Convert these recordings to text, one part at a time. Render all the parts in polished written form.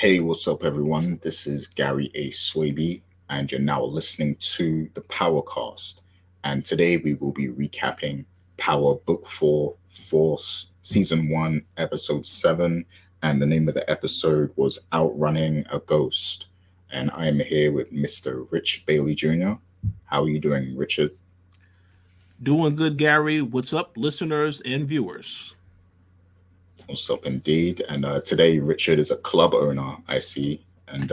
Hey, what's up, everyone? This is Gary A. Swaby, and you're now listening to the Powercast. And today we will be recapping Power Book 4, Force, Season 1, Episode 7. And the name of the episode was Outrunning a Ghost. And I am here with Mr. Rich Bailey Jr. How are you doing, Richard? Doing good, Gary. What's up, listeners and viewers? What's up, indeed? And today, Richard is a club owner, I see. And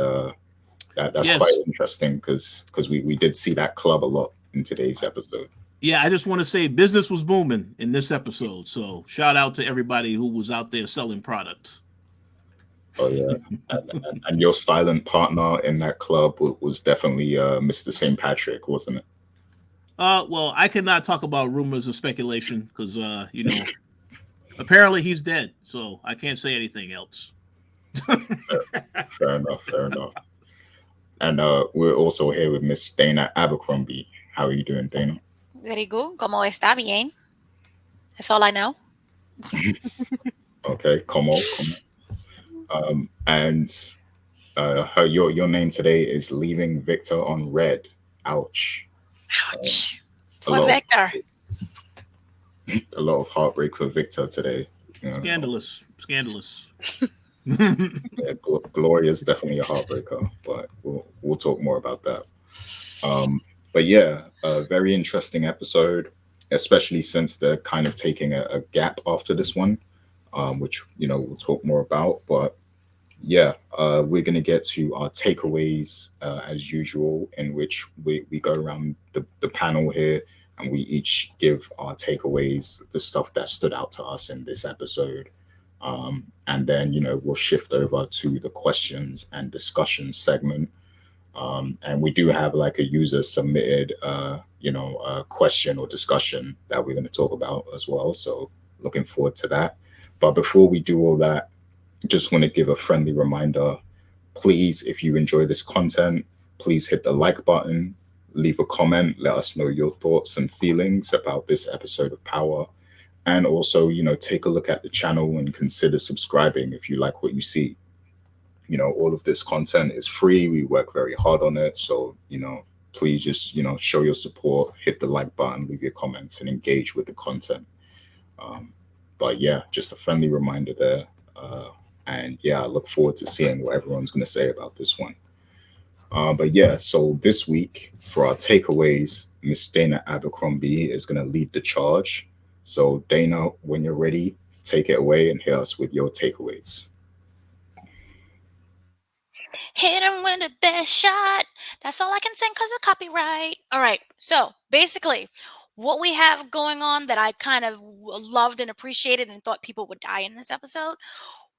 that's quite Yes. interesting because we did see that club a lot in today's episode. Yeah, I just want to say business was booming in this episode. So shout out to everybody who was out there selling products. Oh yeah, and your silent partner in that club was definitely Mr. St. Patrick, wasn't it? Well, I cannot talk about rumors or speculation because, apparently he's dead. So I can't say anything else. Fair, fair enough, fair enough. And we're also here with Miss Dana Abercrombie. How are you doing, Dana? Very good. ¿Cómo está bien? That's all I know. Okay, come on. And your name today is leaving Victor on red. Ouch. Ouch. A Poor lot Victor. a lot of heartbreak for Victor today. You know, Scandalous. Scandalous. yeah, Gloria is definitely a heartbreaker, but we'll talk more about that. Um, but yeah, a very interesting episode, especially since they're kind of taking a gap after this one, which we'll talk more about. But yeah, we're gonna get to our takeaways as usual, in which we go around the panel here and we each give our takeaways, the stuff that stood out to us in this episode. And then we'll shift over to the questions and discussion segment, and we do have like a user submitted question or discussion that we're going to talk about as well, so looking forward to that. But before we do all that, just want to give a friendly reminder. Please, if you enjoy this content, please hit the like button, leave a comment, let us know your thoughts and feelings about this episode of Power. And also, take a look at the channel and consider subscribing if you like what you see. All of this content is free. We work very hard on it. So, please just, show your support, hit the like button, leave your comments, and engage with the content. Um, but yeah, just a friendly reminder there. And yeah, I look forward to seeing what everyone's going to say about this one. But yeah, so this week for our takeaways, Miss Dana Abercrombie is going to lead the charge. So, Dana, when you're ready, take it away and hit us with your takeaways. Hit him with the best shot. That's all I can sing because of copyright. All right. So basically, what we have going on that I kind of loved and appreciated and thought people would die in this episode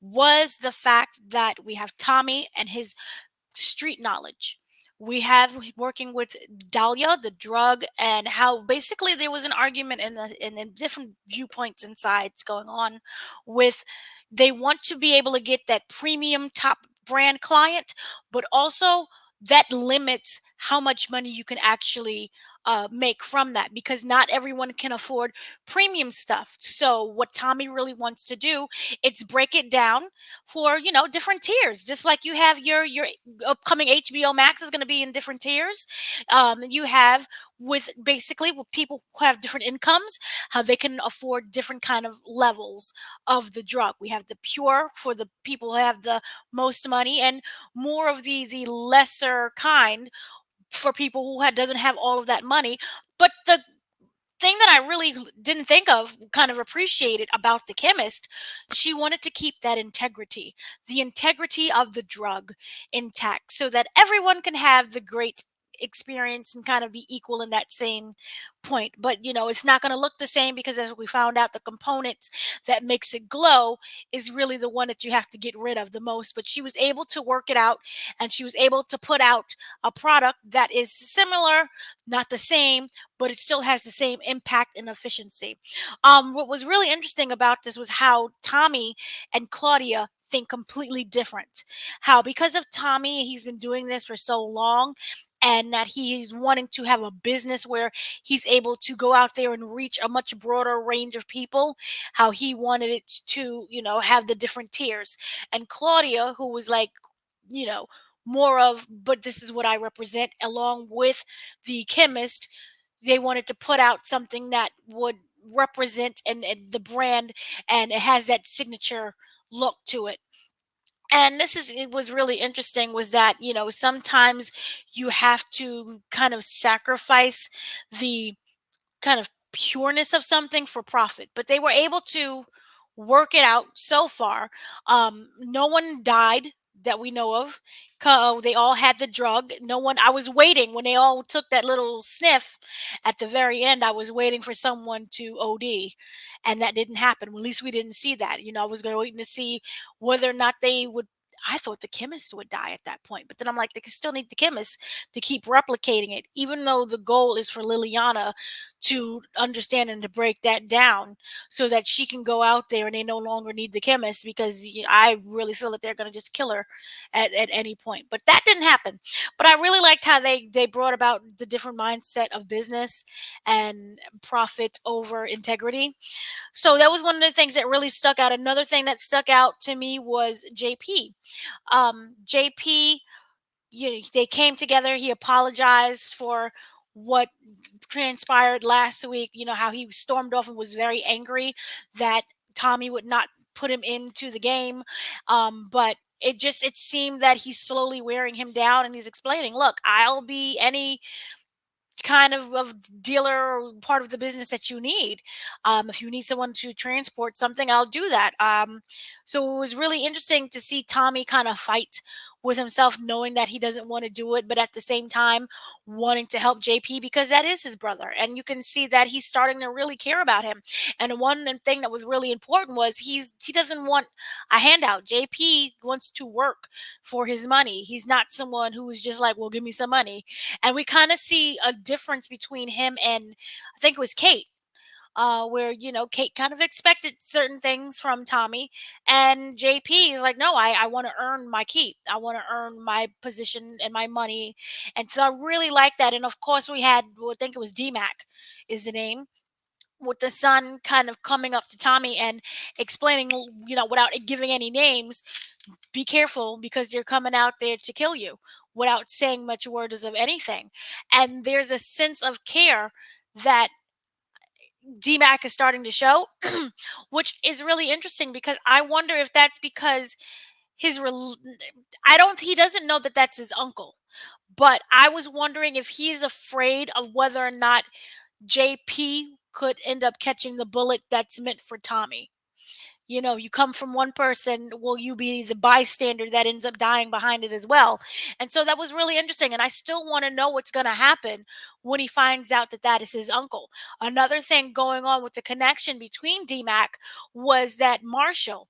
was the fact that we have Tommy and his street knowledge. We have working with Daliah, the drug, and how basically there was an argument in the different viewpoints and sides going on with they want to be able to get that premium top brand client, but also that limits how much money you can actually make from that because not everyone can afford premium stuff. So what Tommy really wants to do, it's break it down for different tiers, just like you have your upcoming HBO Max is going to be in different tiers. You have with people who have different incomes, how they can afford different kind of levels of the drug. We have the pure for the people who have the most money, and more of the lesser kind for people who doesn't have all of that money. But the thing that I really didn't think of, kind of appreciated about the chemist, she wanted to keep that integrity, the integrity of the drug intact, so that everyone can have the great experience and kind of be equal in that same point. But it's not going to look the same because, as we found out, the components that makes it glow is really the one that you have to get rid of the most. But she was able to work it out, and she was able to put out a product that is similar, not the same, but it still has the same impact and efficiency. What was really interesting about this was how Tommy and Claudia think completely different. How, because of Tommy, he's been doing this for so long, and that he's wanting to have a business where he's able to go out there and reach a much broader range of people, how he wanted it to have the different tiers. And Claudia, who was like you know, more of, but this is what I represent, along with the chemist. They wanted to put out something that would represent and the brand, and it has that signature look to it. And this is, it was really interesting, was that, sometimes you have to kind of sacrifice the kind of pureness of something for profit. But they were able to work it out so far. No one died that we know of. They all had the drug. No one. I was waiting when they all took that little sniff at the very end. I was waiting for someone to OD, and that didn't happen. Well, at least we didn't see that. I was waiting to see whether or not they would. I thought the chemist would die at that point, but then I'm like, they still need the chemist to keep replicating it, even though the goal is for Liliana to understand and to break that down so that she can go out there and they no longer need the chemist, because I really feel that they're going to just kill her at any point. But that didn't happen. But I really liked how they brought about the different mindset of business and profit over integrity. So that was one of the things that really stuck out. Another thing that stuck out to me was JP. JP, they came together. He apologized for what transpired last week. How he stormed off and was very angry that Tommy would not put him into the game. But it seemed that he's slowly wearing him down, and he's explaining, look, I'll be any kind of dealer or part of the business that you need. If you need someone to transport something, I'll do that. So it was really interesting to see Tommy kind of fight with himself, knowing that he doesn't want to do it, but at the same time wanting to help JP because that is his brother. And you can see that he's starting to really care about him. And one thing that was really important was he doesn't want a handout. JP wants to work for his money. He's not someone who is just like, well, give me some money. And we kind of see a difference between him and, I think it was Kate, where Kate kind of expected certain things from Tommy, and JP is like, no, I want to earn my keep. I want to earn my position and my money, and so I really like that. And of course, we had, well, I think it was DMAC is the name, with the son kind of coming up to Tommy and explaining, without giving any names, be careful because they're coming out there to kill you, without saying much words of anything. And there's a sense of care that DMAC is starting to show, which is really interesting because I wonder if that's because he doesn't know that that's his uncle, but I was wondering if he's afraid of whether or not JP could end up catching the bullet that's meant for Tommy. You come from one person, will you be the bystander that ends up dying behind it as well? And so that was really interesting. And I still want to know what's going to happen when he finds out that that is his uncle. Another thing going on with the connection between DMAC was that Marshall,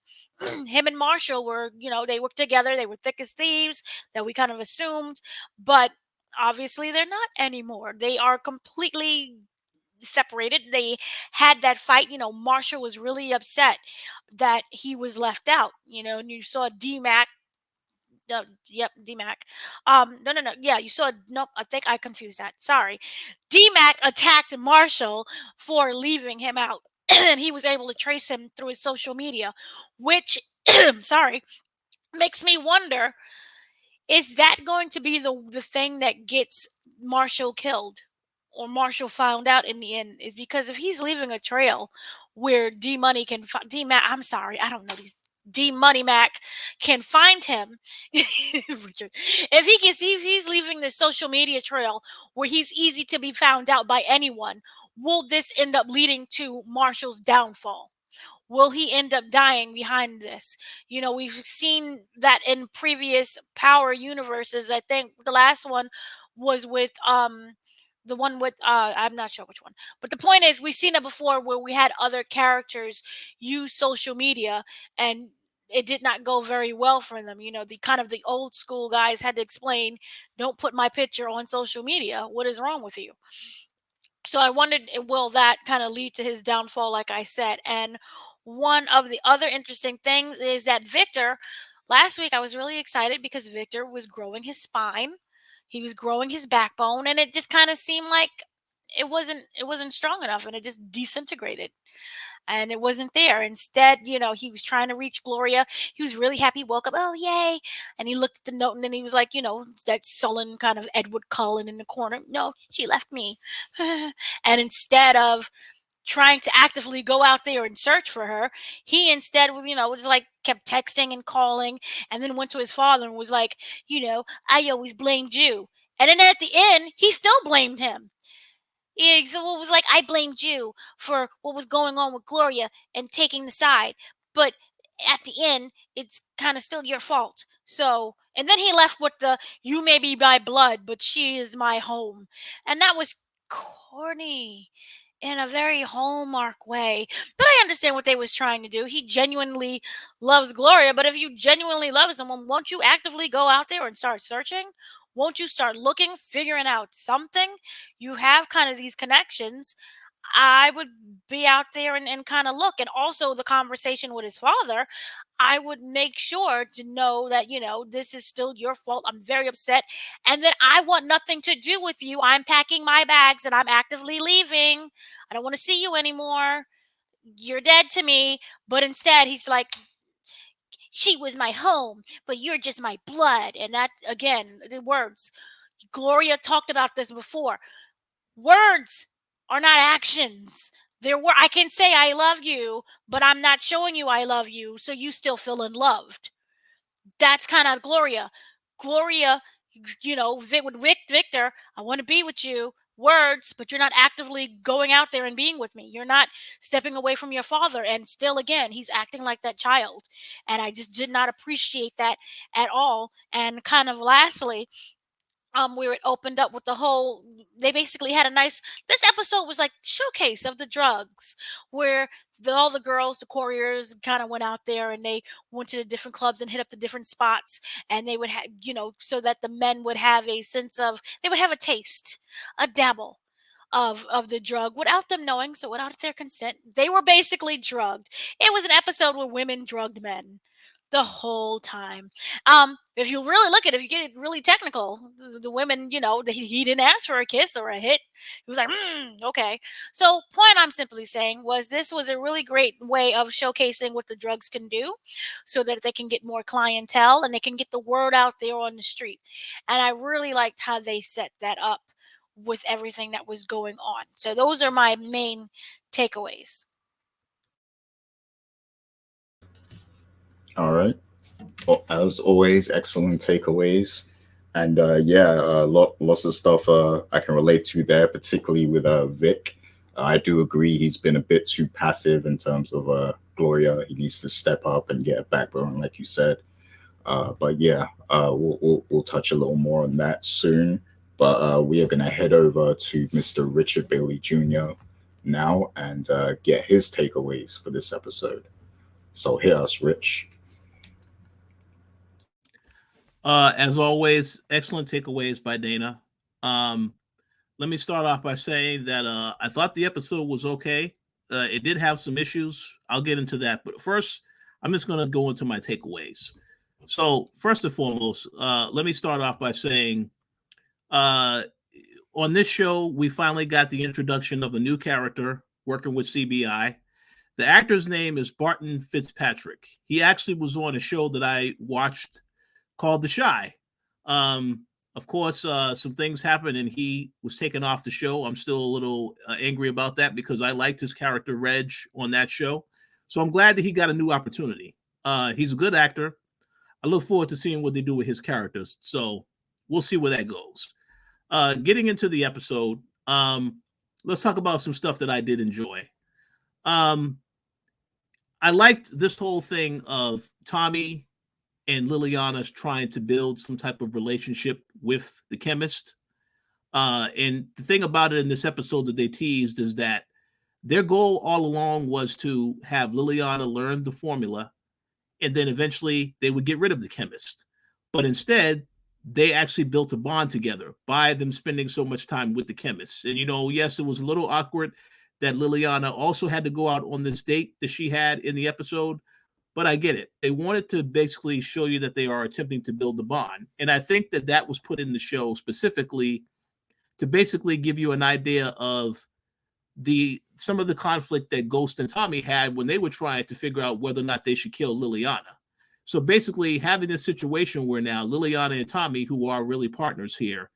him and Marshall were, they worked together. They were thick as thieves, that we kind of assumed. But obviously they're not anymore. They are completely separated. They had that fight. Marshall was really upset that he was left out. And you saw DMAC. Yep, DMAC. No. Yeah, you saw. Nope, I think I confused that. Sorry. DMAC attacked Marshall for leaving him out, and he was able to trace him through his social media, which, sorry, makes me wonder: is that going to be the thing that gets Marshall killed? Or Marshall found out in the end? Is because if he's leaving a trail where D Money can D Mac, I'm sorry, I don't know these, D Money Mac can find him. Richard, if he's leaving the social media trail where he's easy to be found out by anyone, will this end up leading to Marshall's downfall? Will he end up dying behind this? We've seen that in previous Power universes. I think the last one was with the one with I'm not sure which one, but the point is we've seen it before where we had other characters use social media and it did not go very well for them. The kind of the old school guys had to explain, don't put my picture on social media, what is wrong with you? So I wondered, will that kind of lead to his downfall, like I said? And one of the other interesting things is that Victor, last week I was really excited because Victor was growing his spine, he was growing his backbone, and it just kind of seemed like it wasn't strong enough, and it just disintegrated. and it wasn't there. Instead, he was trying to reach Gloria. He was really happy, woke up, oh, yay. And he looked at the note and then he was like, that sullen kind of Edward Cullen in the corner. No, she left me. And instead of trying to actively go out there and search for her, he instead, was like kept texting and calling, and then went to his father and was like, I always blamed you. And then at the end, he still blamed him. So it was like, I blamed you for what was going on with Gloria and taking the side. But at the end, it's kind of still your fault. So, and then he left with the, you may be my blood, but she is my home. And that was corny in a very Hallmark way. But I understand what they was trying to do. He genuinely loves Gloria, but if you genuinely love someone, won't you actively go out there and start searching? Won't you start looking, figuring out something? You have kind of these connections. I would be out there and kind of look. And also the conversation with his father, I would make sure to know that, this is still your fault. I'm very upset. And that I want nothing to do with you. I'm packing my bags and I'm actively leaving. I don't want to see you anymore. You're dead to me. But instead, he's like, she was my home, but you're just my blood. And that, again, the words. Gloria talked about this before. Words are not actions. I can say I love you, but I'm not showing you I love you, so you still feel unloved. That's kind of Gloria. Gloria, with Victor, I want to be with you. Words, but you're not actively going out there and being with me. You're not stepping away from your father. And still, again, he's acting like that child. And I just did not appreciate that at all. And kind of lastly, where it opened up with the whole, they basically had a nice, this episode was like showcase of the drugs, where all the girls, the couriers, kind of went out there and they went to the different clubs and hit up the different spots, and they would have, so that the men would have a sense of, they would have a taste, a dabble of the drug without them knowing, so without their consent. They were basically drugged. It was an episode where women drugged men the whole time. If you really look at it, if you get it really technical, the women, he didn't ask for a kiss or a hit. He was like, okay. So point I'm simply saying was, this was a really great way of showcasing what the drugs can do, so that they can get more clientele and they can get the word out there on the street. And I really liked how they set that up with everything that was going on. So those are my main takeaways. All right. Well, as always, excellent takeaways. And lots of stuff I can relate to there, particularly with Vic. I do agree he's been a bit too passive in terms of Gloria. He needs to step up and get a backbone, like you said. We'll touch a little more on that soon. But we are going to head over to Mr. Richard Bailey Jr. now and get his takeaways for this episode. So hit us, Rich. As always, excellent takeaways by Dana. Let me start off by saying that I thought the episode was okay. It did have some issues. I'll get into that. But first, I'm just going to go into my takeaways. So first and foremost, let me start off by saying on this show, we finally got the introduction of a new character working with CBI. The actor's name is Barton Fitzpatrick. He actually was on a show that I watched called The Shy. Of course, some things happened and he was taken off the show. I'm still a little angry about that because I liked his character Reg on that show. So I'm glad that he got a new opportunity. He's a good actor. I look forward to seeing what they do with his characters. So we'll see where that goes. Getting into the episode, let's talk about some stuff that I did enjoy. I liked this whole thing of Tommy and Liliana's trying to build some type of relationship with the chemist. And the thing about it in this episode that they teased is that their goal all along was to have Liliana learn the formula, and then eventually they would get rid of the chemist. But instead, they actually built a bond together by them spending so much time with the chemist. And, yes, it was a little awkward that Liliana also had to go out on this date that she had in the episode, but I get it. They wanted to basically show you that they are attempting to build the bond. And I think that that was put in the show specifically to basically give you an idea of some of the conflict that Ghost and Tommy had when they were trying to figure out whether or not they should kill Liliana. So basically having this situation where now Liliana and Tommy, who are really partners here,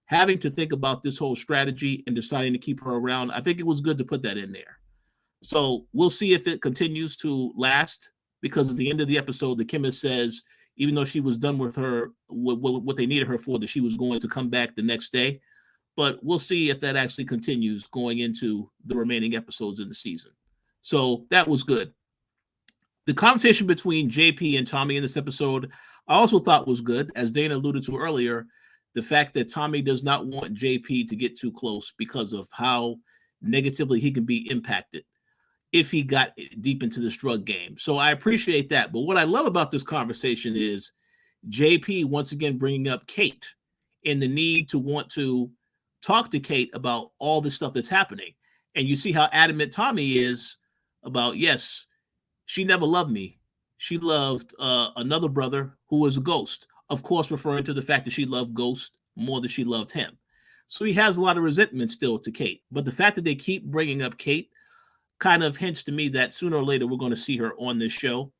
having to think about this whole strategy and deciding to keep her around, I think it was good to put that in there. So we'll see if it continues to last, because at the end of the episode, the chemist says, even though she was done with her, what they needed her for, that she was going to come back the next day. But we'll see if that actually continues going into the remaining episodes in the season. So that was good. The conversation between JP and Tommy in this episode, I also thought was good. As Dana alluded to earlier, the fact that Tommy does not want JP to get too close because of how negatively he can be impacted if he got deep into this drug game. So I appreciate that. But what I love about this conversation is JP once again bringing up Kate and the need to want to talk to Kate about all the stuff that's happening. And you see how adamant Tommy is about, yes, she never loved me. She loved another brother who was a ghost. Of course, referring to the fact that she loved Ghost more than she loved him. So he has a lot of resentment still to Kate. But the fact that they keep bringing up Kate kind of hints to me that sooner or later we're going to see her on this show,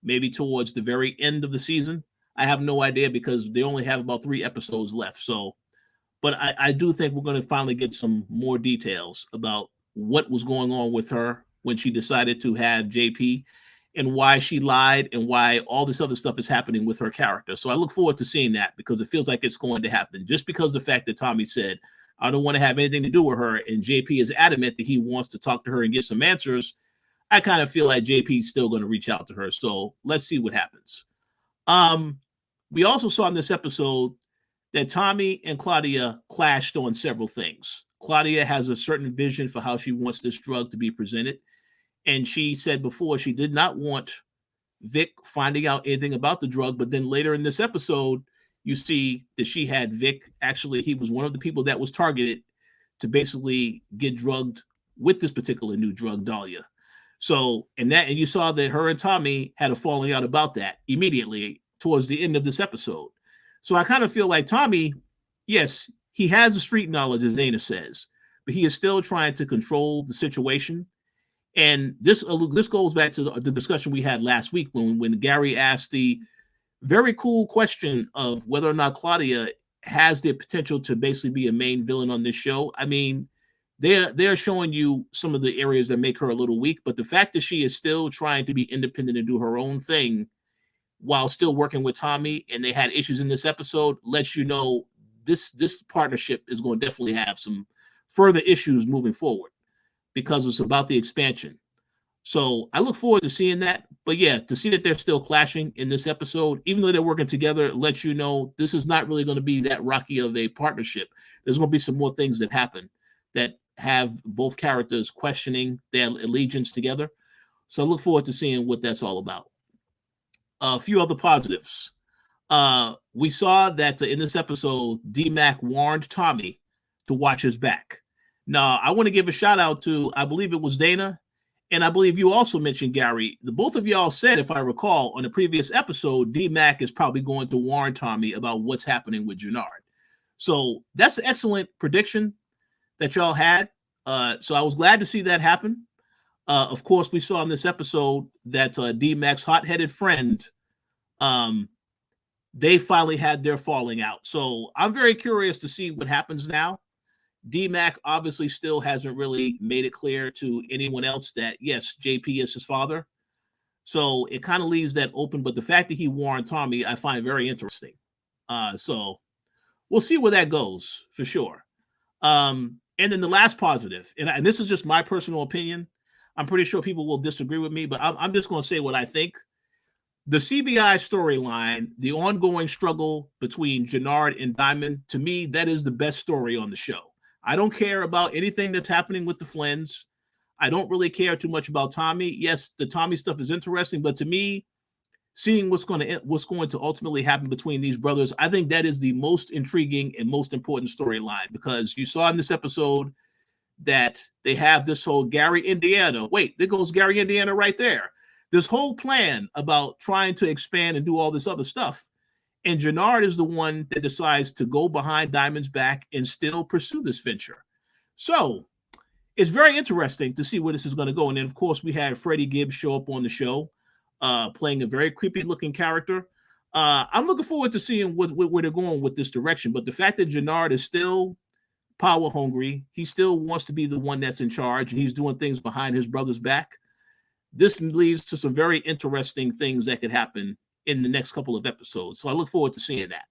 maybe towards the very end of the season. I have no idea because they only have about 3 episodes left. So, but I do think we're going to finally get some more details about what was going on with her when she decided to have JP and why she lied and why all this other stuff is happening with her character. So I look forward to seeing that because it feels like it's going to happen just because the fact that Tommy said, I don't want to have anything to do with her. And JP is adamant that he wants to talk to her and get some answers. I kind of feel like JP is still going to reach out to her. So let's see what happens. We also saw in this episode that Tommy and Claudia clashed on several things. Claudia has a certain vision for how she wants this drug to be presented. And she said before she did not want Vic finding out anything about the drug. But then later in this episode, you see that she had Vic. Actually, he was one of the people that was targeted to basically get drugged with this particular new drug, Daliah. So, and you saw that her and Tommy had a falling out about that immediately towards the end of this episode. So I kind of feel like Tommy, yes, he has the street knowledge, as Dana says, but he is still trying to control the situation. And this goes back to the discussion we had last week when Gary asked the very cool question of whether or not Claudia has the potential to basically be a main villain on this show. I mean, they're showing you some of the areas that make her a little weak, but the fact that she is still trying to be independent and do her own thing while still working with Tommy, and they had issues in this episode, lets you know this partnership is going to definitely have some further issues moving forward because it's about the expansion. So I look forward to seeing that. But yeah, to see that they're still clashing in this episode, even though they're working together, it lets you know this is not really going to be that rocky of a partnership. There's going to be some more things that happen that have both characters questioning their allegiance together. So I look forward to seeing what that's all about. A few other positives. We saw that in this episode, D-Mac warned Tommy to watch his back. Now, I want to give a shout out to, I believe it was Dana, and I believe you also mentioned Gary. The both of y'all said, if I recall, on the previous episode, D-Mac is probably going to warn Tommy about what's happening with Jenard. So that's an excellent prediction that y'all had. So I was glad to see that happen. Of course, we saw in this episode that D-Mac's hot-headed friend, they finally had their falling out. So I'm very curious to see what happens now. D-Mac obviously still hasn't really made it clear to anyone else that, yes, JP is his father. So it kind of leaves that open. But the fact that he warned Tommy, I find very interesting. So we'll see where that goes for sure. And then the last positive, and this is just my personal opinion. I'm pretty sure people will disagree with me, but I'm just going to say what I think. The CBI storyline, the ongoing struggle between Jenard and Diamond, to me, that is the best story on the show. I don't care about anything that's happening with the Flynns. I don't really care too much about Tommy. Yes, the Tommy stuff is interesting, but to me, seeing what's going to ultimately happen between these brothers, I think that is the most intriguing and most important storyline, because you saw in this episode that they have this whole Gary, Indiana. Wait, there goes Gary, Indiana right there. This whole plan about trying to expand and do all this other stuff. And Jenard is the one that decides to go behind Diamond's back and still pursue this venture. So it's very interesting to see where this is going to go. And then, of course, we had Freddie Gibbs show up on the show, playing a very creepy looking character. I'm looking forward to seeing where they're going with this direction. But the fact that Jenard is still power hungry, he still wants to be the one that's in charge, and he's doing things behind his brother's back. This leads to some very interesting things that could happen in the next couple of episodes. So I look forward to seeing that.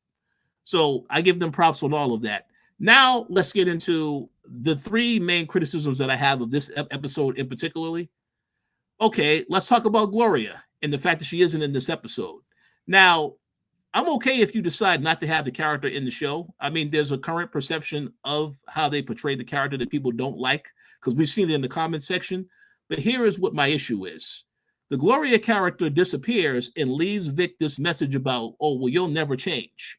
So I give them props on all of that. Now let's get into the three main criticisms that I have of this episode in particularly. Okay, let's talk about Gloria and the fact that she isn't in this episode. Now, I'm okay if you decide not to have the character in the show. I mean, there's a current perception of how they portray the character that people don't like, because we've seen it in the comment section. But here is what my issue is. The Gloria character disappears and leaves Vic this message about, oh, well, you'll never change.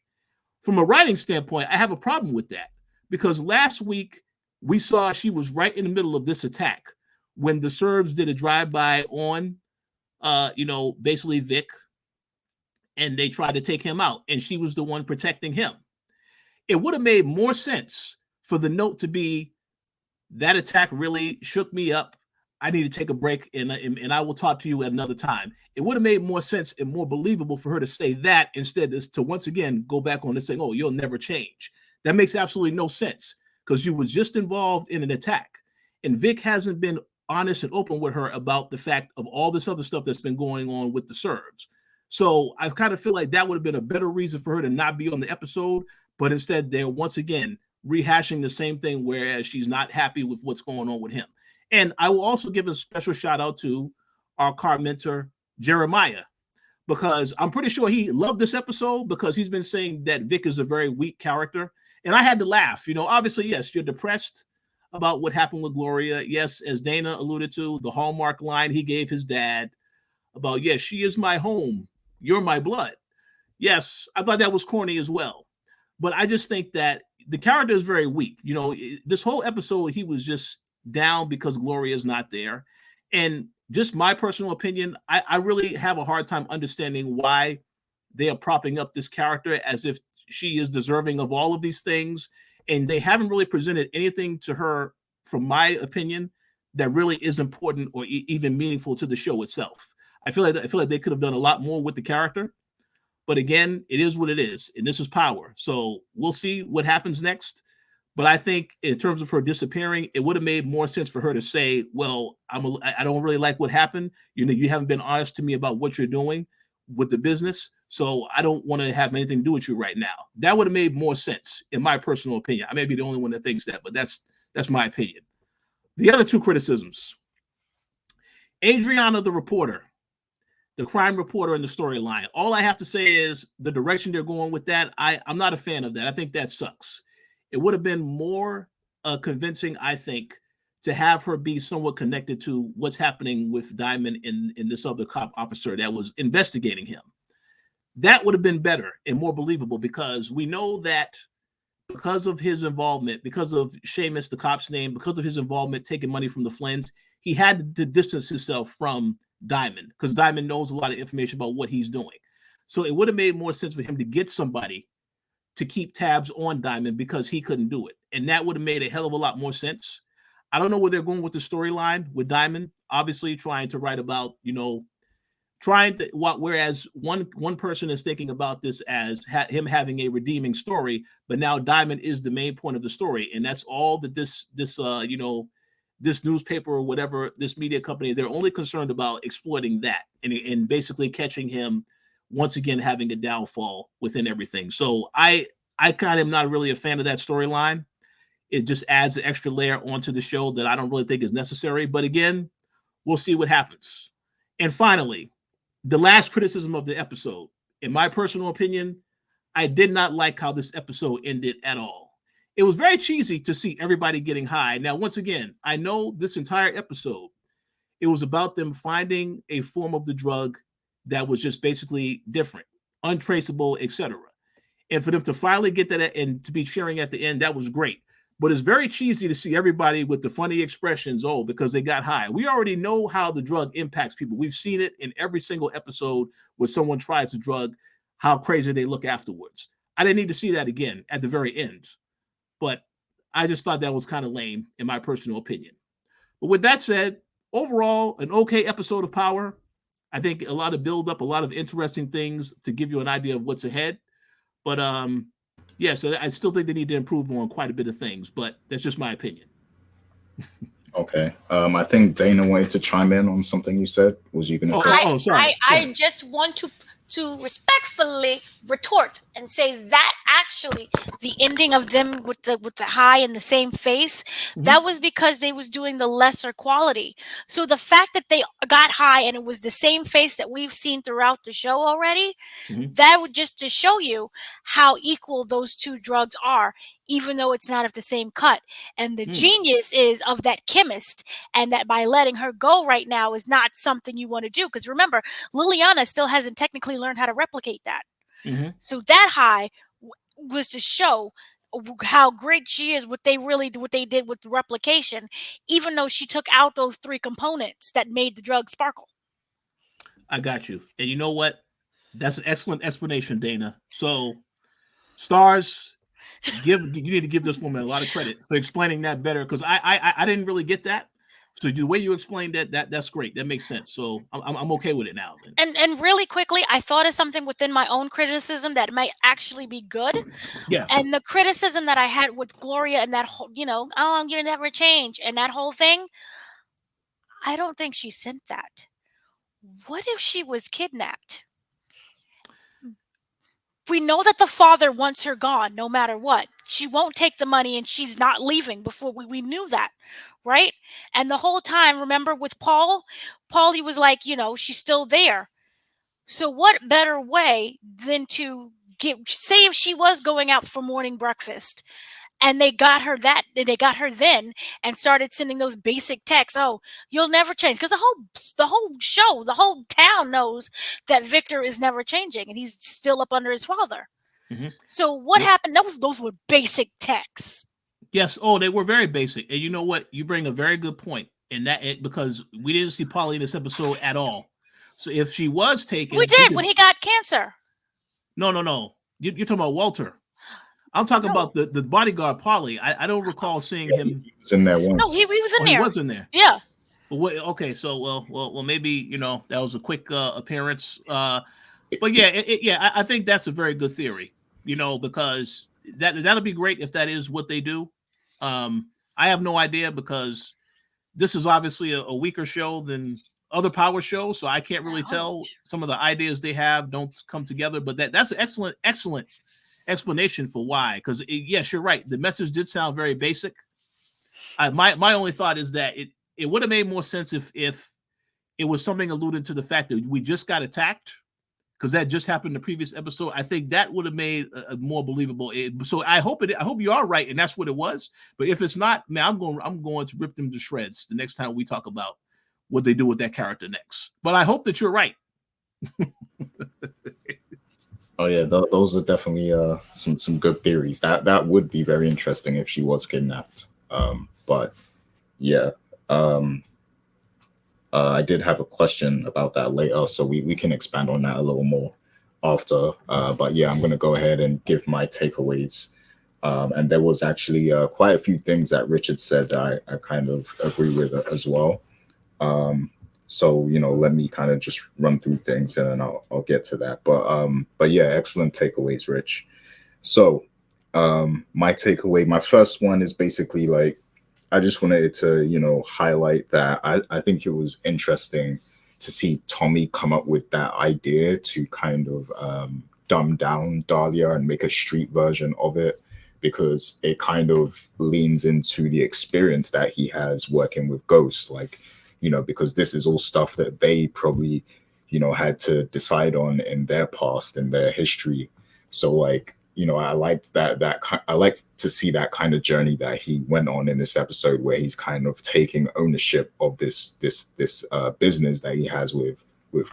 From a writing standpoint, I have a problem with that, because last week we saw she was right in the middle of this attack when the Serbs did a drive-by on, basically Vic, and they tried to take him out, and she was the one protecting him. It would have made more sense for the note to be, that attack really shook me up. I need to take a break, and I will talk to you at another time. It would have made more sense and more believable for her to say that instead of to once again go back on and saying, oh, you'll never change. That makes absolutely no sense, because you was just involved in an attack. And Vic hasn't been honest and open with her about the fact of all this other stuff that's been going on with the Serbs. So I kind of feel like that would have been a better reason for her to not be on the episode, but instead they're once again rehashing the same thing, whereas she's not happy with what's going on with him. And I will also give a special shout out to our car mentor, Jeremiah, because I'm pretty sure he loved this episode, because he's been saying that Vic is a very weak character. And I had to laugh. Obviously, yes, you're depressed about what happened with Gloria. Yes, as Dana alluded to, the Hallmark line he gave his dad about, yes, she is my home, you're my blood. Yes, I thought that was corny as well. But I just think that the character is very weak. This whole episode, he was just down because Gloria is not there. And just my personal opinion, I really have a hard time understanding why they are propping up this character as if she is deserving of all of these things. And they haven't really presented anything to her, from my opinion, that really is important or even meaningful to the show itself. I feel like they could have done a lot more with the character. But again, it is what it is. And this is Power. So we'll see what happens next. But I think in terms of her disappearing, it would have made more sense for her to say, well, I don't really like what happened. You haven't been honest to me about what you're doing with the business. So I don't want to have anything to do with you right now. That would have made more sense, in my personal opinion. I may be the only one that thinks that, but that's my opinion. The other two criticisms. Adriana, the reporter, the crime reporter in the storyline. All I have to say is the direction they're going with that, I'm not a fan of that. I think that sucks. It would have been more convincing, I think, to have her be somewhat connected to what's happening with Diamond in this other cop officer that was investigating him. That would have been better and more believable, because we know that because of his involvement, because of Seamus, the cop's name, because of his involvement taking money from the Flynns, he had to distance himself from Diamond, because Diamond knows a lot of information about what he's doing. So it would have made more sense for him to get somebody to keep tabs on Diamond, because he couldn't do it. And that would have made a hell of a lot more sense. I don't know where they're going with the storyline with Diamond, obviously trying to write about, whereas one person is thinking about this as him having a redeeming story, but now Diamond is the main point of the story. And that's all that this newspaper or whatever, this media company, they're only concerned about exploiting that and basically catching him once again having a downfall within everything. So I kind of am not really a fan of that storyline. It just adds an extra layer onto the show that I don't really think is necessary. But again, we'll see what happens. And finally, the last criticism of the episode. In my personal opinion, I did not like how this episode ended at all. It was very cheesy to see everybody getting high. Now, once again, I know this entire episode, it was about them finding a form of the drug that was just basically different, untraceable, etc. And for them to finally get that and to be cheering at the end, that was great. But it's very cheesy to see everybody with the funny expressions, because they got high. We already know how the drug impacts people. We've seen it in every single episode where someone tries the drug, how crazy they look afterwards. I didn't need to see that again at the very end. But I just thought that was kind of lame, in my personal opinion. But with that said, overall, an okay episode of Power. I think a lot of build up, a lot of interesting things to give you an idea of what's ahead. But yeah, so I still think they need to improve on quite a bit of things, but that's just my opinion. Okay. I think Dana wanted to chime in on something you said. Was you going to say? Sorry. I just want to respectfully retort and say that actually the ending of them with the high and the same face, that was because they was doing the lesser quality. So the fact that they got high and it was the same face that we've seen throughout the show already, that would just to show you how equal those two drugs are, even though it's not of the same cut. And the genius is of that chemist, and that by letting her go right now is not something you want to do. Because remember, Liliana still hasn't technically learned how to replicate that. So that high was to show how great she is, what they did with the replication, even though she took out those three components that made the drug sparkle. I got you. And you know what? That's an excellent explanation, Dana. So, stars, you need to give this woman a lot of credit for explaining that better, because I didn't really get that. So the way you explained that's great. That makes sense. So I'm okay with it now. Then. And really quickly, I thought of something within my own criticism that might actually be good. Yeah. And the criticism that I had with Gloria and that whole, oh, you never change, and that whole thing, I don't think she sent that. What if she was kidnapped? We know that the father wants her gone no matter what. She won't take the money and she's not leaving before we knew that, right? And the whole time, remember with Paul, he was like, she's still there. So what better way than to say if she was going out for morning breakfast and they got her then and started sending those basic texts. Oh, you'll never change. Because the whole show, the whole town knows that Victor is never changing and he's still up under his father. So what happened? Those were basic texts. Yes. Oh, they were very basic. And you know what? You bring a very good point in that because we didn't see Polly in this episode at all. So if she was taken, we did when he got cancer. No. You're talking about Walter. I'm talking about the bodyguard, Polly. I don't recall seeing him. He was in there once. No, he was in there. He was in there. Yeah. Okay. So well, maybe that was a quick appearance. But yeah, I think that's a very good theory. Because that'll be great if that is what they do. I have no idea because this is obviously a weaker show than other Power shows, so I can't really tell. Some of the ideas they have don't come together. But that's an excellent explanation for why, because yes, you're right, the message did sound very basic. My only thought is that it would have made more sense if it was something alluding to the fact that we just got attacked, because that just happened in the previous episode. I think that would have made a more believable. So I hope you are right and that's what it was. But if it's not, man, I'm going to rip them to shreds the next time we talk about what they do with that character next. But I hope that you're right. Oh yeah, those are definitely some good theories. That would be very interesting if she was kidnapped. But yeah, I did have a question about that later, so we can expand on that a little more after. But yeah, I'm going to go ahead and give my takeaways. And there was actually quite a few things that Richard said that I kind of agree with as well. So, let me kind of just run through things and then I'll get to that. But yeah, excellent takeaways, Rich. So my takeaway, my first one is basically like, I just wanted to, highlight that I think it was interesting to see Tommy come up with that idea to kind of dumb down Daliah and make a street version of it, because it kind of leans into the experience that he has working with ghosts, like, because this is all stuff that they probably, had to decide on in their past, in their history. So like, I liked I liked to see that kind of journey that he went on in this episode, where he's kind of taking ownership of this business that he has with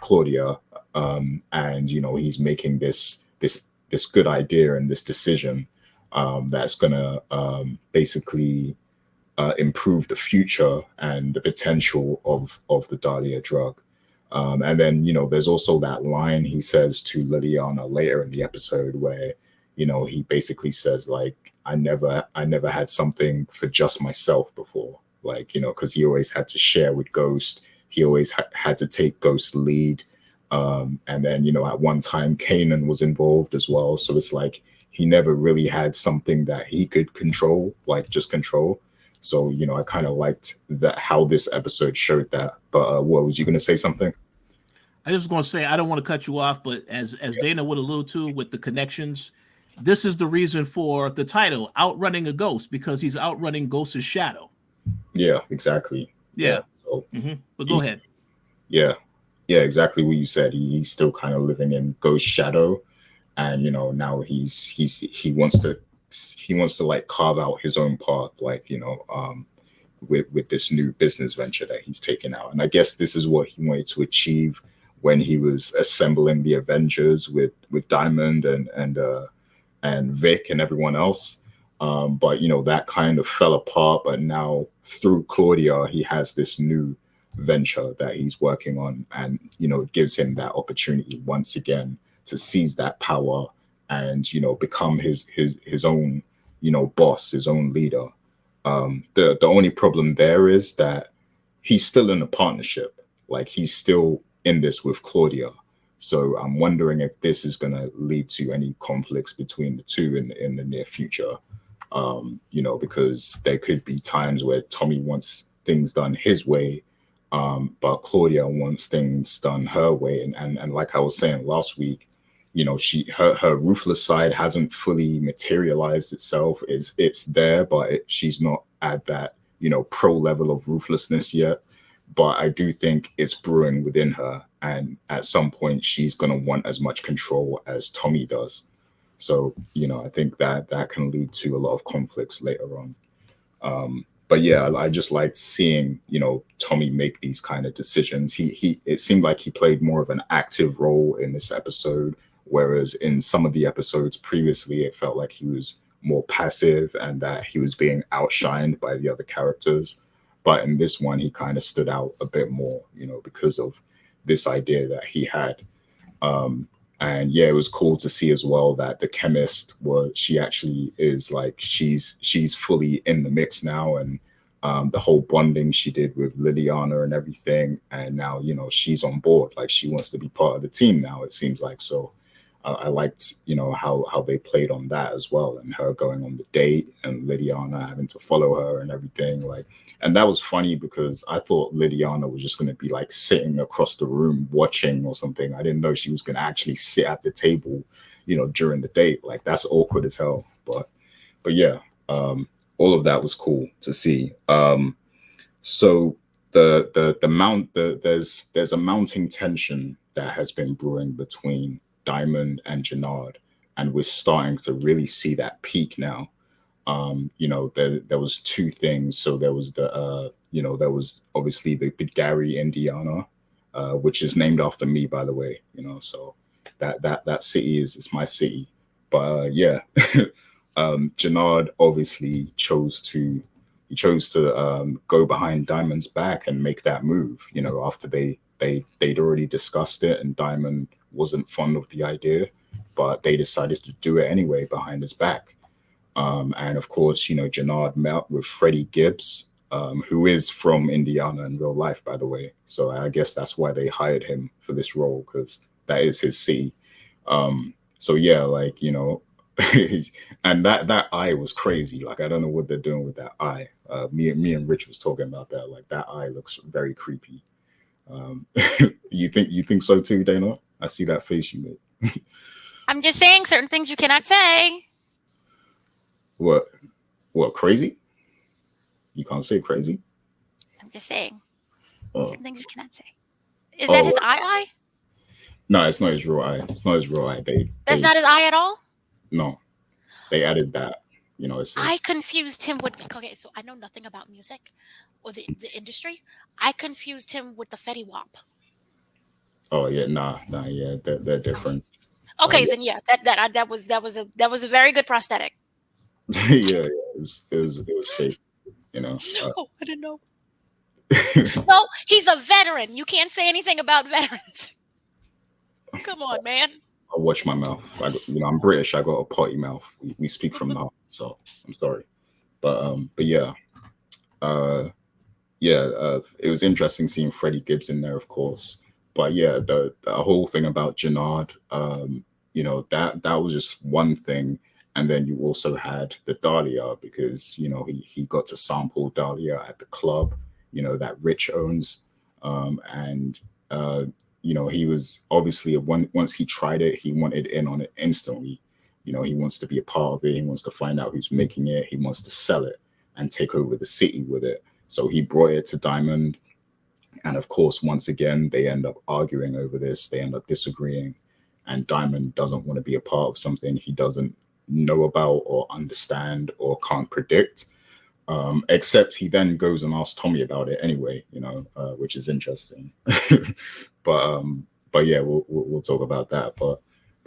Claudia, and he's making this good idea and this decision that's gonna basically improve the future and the potential of the Daliah drug. And then there's also that line he says to Liliana later in the episode where he basically says like, I never had something for just myself before. like, you know, because he always had to share with Ghost. He always had to take Ghost's lead. And then, you know, at one time, Kanan was involved as well. So it's like he never really had something that he could control, like just control. So, you know, I kind of liked that how this episode showed that. But what was you going to say something? I was going to say, I don't want to cut you off, but as Dana would allude to with the connections, this is the reason for the title, Outrunning a Ghost, because he's outrunning Ghost's shadow. Yeah, exactly. Yeah. So, But go ahead. Yeah, exactly what you said. He's still kind of living in Ghost's shadow, and you know now he wants to like carve out his own path, like, you know, with this new business venture that he's taken out. And I guess this is what he wanted to achieve when he was assembling the Avengers with Diamond and Vic and everyone else. But you know, that kind of fell apart. But now through Claudia, he has this new venture that he's working on, and you know, it gives him that opportunity once again to seize that power and, you know, become his own, you know, boss, his own leader. The only problem there is that he's still in a partnership, like he's still in this with Claudia. So I'm wondering if this is going to lead to any conflicts between the two in the near future. You know, because there could be times where Tommy wants things done his way, but Claudia wants things done her way. And like I was saying last week, you know, her ruthless side hasn't fully materialized itself. It's there, but she's not at that, you know, pro level of ruthlessness yet. But I do think it's brewing within her, and at some point she's going to want as much control as Tommy does. So, you know, I think that can lead to a lot of conflicts later on. But yeah, I just liked seeing, you know, Tommy make these kind of decisions. It seemed like he played more of an active role in this episode, whereas in some of the episodes previously, it felt like he was more passive and that he was being outshined by the other characters. But in this one, he kind of stood out a bit more, you know, because of this idea that he had. And yeah, it was cool to see as well that the chemist she actually is like, she's fully in the mix now. And the whole bonding she did with Liliana and everything. And now, you know, she's on board, like she wants to be part of the team now, it seems like. So I liked, you know, how they played on that as well, and her going on the date and Liliana having to follow her and everything. Like, and that was funny because I thought Liliana was just going to be like sitting across the room watching or something. I didn't know she was going to actually sit at the table, you know, during the date. Like, that's awkward as hell. But yeah, all of that was cool to see. So there's a mounting tension that has been brewing between Diamond and Jenard, and we're starting to really see that peak now. You know, there was two things. So there was you know, there was obviously the Gary, Indiana, which is named after me, by the way. You know, so that city is my city. But yeah, Jenard obviously chose to go behind Diamond's back and make that move. You know, after they'd already discussed it, and Diamond wasn't fond of the idea, but they decided to do it anyway behind his back. And of course, you know, Jenard met with Freddie Gibbs, who is from Indiana in real life, by the way. So I guess that's why they hired him for this role, because that is his city. So yeah, like, you know, and that eye was crazy. Like, I don't know what they're doing with that eye. Me and Rich was talking about that. Like, that eye looks very creepy. You think so too, Dana? I see that face you made. I'm just saying certain things you cannot say. What crazy? You can't say crazy? I'm just saying certain things you cannot say. Is Oh, that his eye? No, it's not his real eye. It's not his real eye. That's not his eye at all? No, they added that. You know, I confused him with. Okay, so I know nothing about music or the industry. I confused him with the Fetty Wap. Oh yeah, nah, yeah, they're different. Okay, then yeah, that was a very good prosthetic. Yeah, it was fake. You know. Oh, I didn't know. Well, he's a veteran. You can't say anything about veterans. Come on, man. I watch my mouth. I'm British. I got a potty mouth. We speak from the heart, so I'm sorry. But yeah. it was interesting seeing Freddie Gibbs in there, of course. But yeah, the whole thing about Jenard, that was just one thing. And then you also had the Daliah, because he got to sample Daliah at the club, that Rich owns, and he was obviously once he tried it, he wanted in on it instantly. He wants to be a part of it. He wants to find out who's making it. He wants to sell it and take over the city with it. So he brought it to Diamond. And of course, once again, they end up arguing over this. They end up disagreeing. And Diamond doesn't want to be a part of something he doesn't know about or understand or can't predict. Except he then goes and asks Tommy about it anyway, which is interesting. but yeah, we'll talk about that. But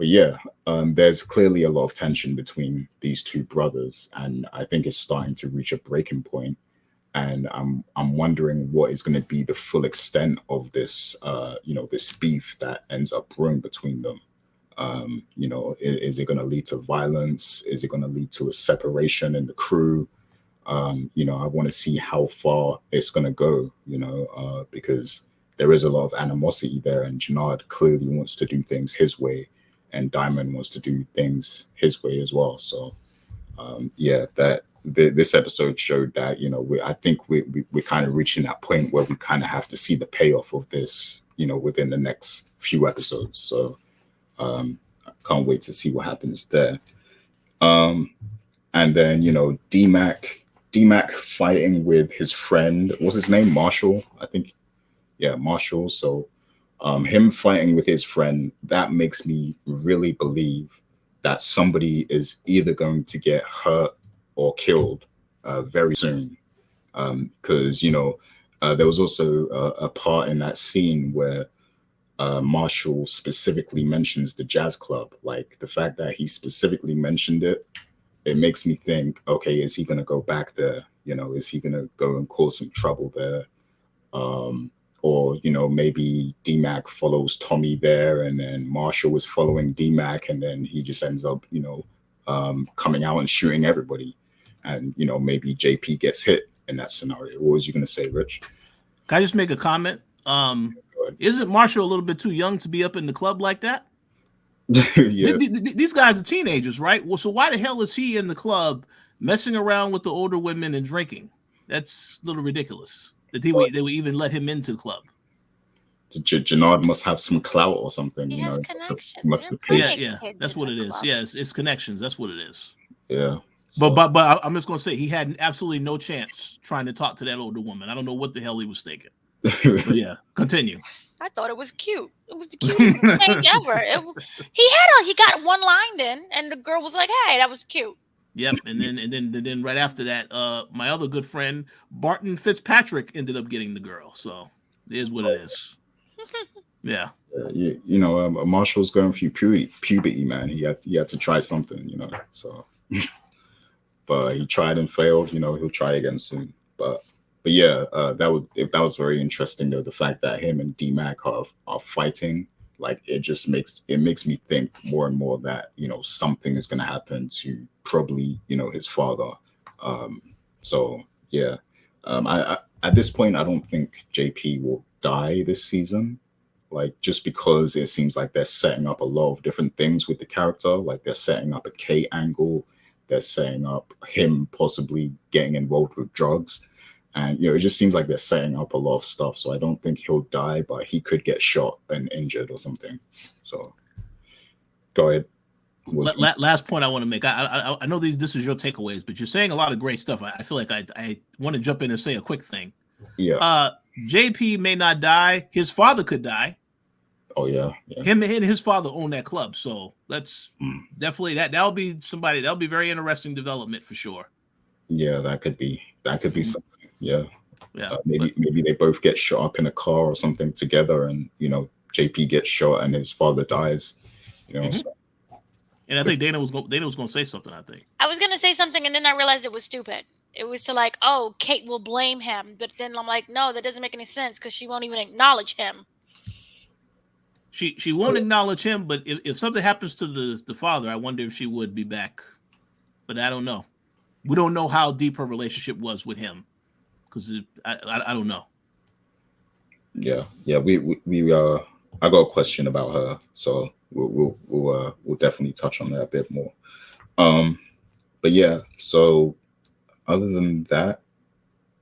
yeah, there's clearly a lot of tension between these two brothers, and I think it's starting to reach a breaking point. And I'm wondering what is going to be the full extent of this, this beef that ends up brewing between them. Is it going to lead to violence? Is it going to lead to a separation in the crew? I want to see how far it's going to go, because there is a lot of animosity there, and Jenard clearly wants to do things his way, and Diamond wants to do things his way as well. So, this episode showed that, I think we're kind of reaching that point where we kind of have to see the payoff of this, within the next few episodes. So I can't wait to see what happens there. And then, D-Mac fighting with his friend, what's his name? Marshall, I think. Yeah, Marshall. So him fighting with his friend, that makes me really believe that somebody is either going to get hurt or killed very soon. Because, there was also a part in that scene where Marshall specifically mentions the jazz club. Like, the fact that he specifically mentioned it, it makes me think, okay, is he going to go back there? Is he going to go and cause some trouble there? Or, maybe D-Mac follows Tommy there, and then Marshall is following D-Mac, and then he just ends up, coming out and shooting everybody. And, maybe JP gets hit in that scenario. What was you going to say, Rich? Can I just make a comment? Isn't Marshall a little bit too young to be up in the club like that? Yes. These guys are teenagers, right? Well, so why the hell is he in the club messing around with the older women and drinking? That's a little ridiculous that they would even let him into the club. Jenard must have some clout or something. He has connections. Yeah, that's what it is. Yes, it's connections. That's what it is. Yeah. So. But I'm just gonna say he had absolutely no chance trying to talk to that older woman. I don't know what the hell he was thinking. But yeah, continue. I thought it was cute. It was the cutest exchange ever. He got one line in, and the girl was like, "Hey, that was cute." Yep, and then right after that, my other good friend Barton Fitzpatrick ended up getting the girl. So it is what it is. Yeah. Marshall's going through puberty, man. He had to try something, So, but he tried and failed. He'll try again soon. But yeah, that was very interesting though. The fact that him and D-Mac are fighting, like it makes me think more and more that something is going to happen to probably his father. So yeah, I at this point I don't think JP will die this season. Like, just because it seems like they're setting up a lot of different things with the character. Like, they're setting up a Kate angle. They're setting up him possibly getting involved with drugs. And, it just seems like they're setting up a lot of stuff. So I don't think he'll die, but he could get shot and injured or something. So go ahead. Last point I want to make. I know this is your takeaways, but you're saying a lot of great stuff. I feel like I want to jump in and say a quick thing. Yeah. JP may not die. His father could die. Oh yeah. Him and his father own that club, so that's definitely that'll be somebody. That'll be very interesting development for sure. Yeah, that could be something. Yeah. Maybe they both get shot up in a car or something together, and JP gets shot and his father dies. So. And I think Dana was going to say something. I was going to say something, and then I realized it was stupid. It was to Kate will blame him, but then I'm like, no, that doesn't make any sense because she won't even acknowledge him. She won't acknowledge him, but if something happens to the father, I wonder if she would be back. But I don't know. We don't know how deep her relationship was with him. because I don't know. Yeah, I got a question about her, so we'll definitely touch on that a bit more. Um, but yeah, so other than that,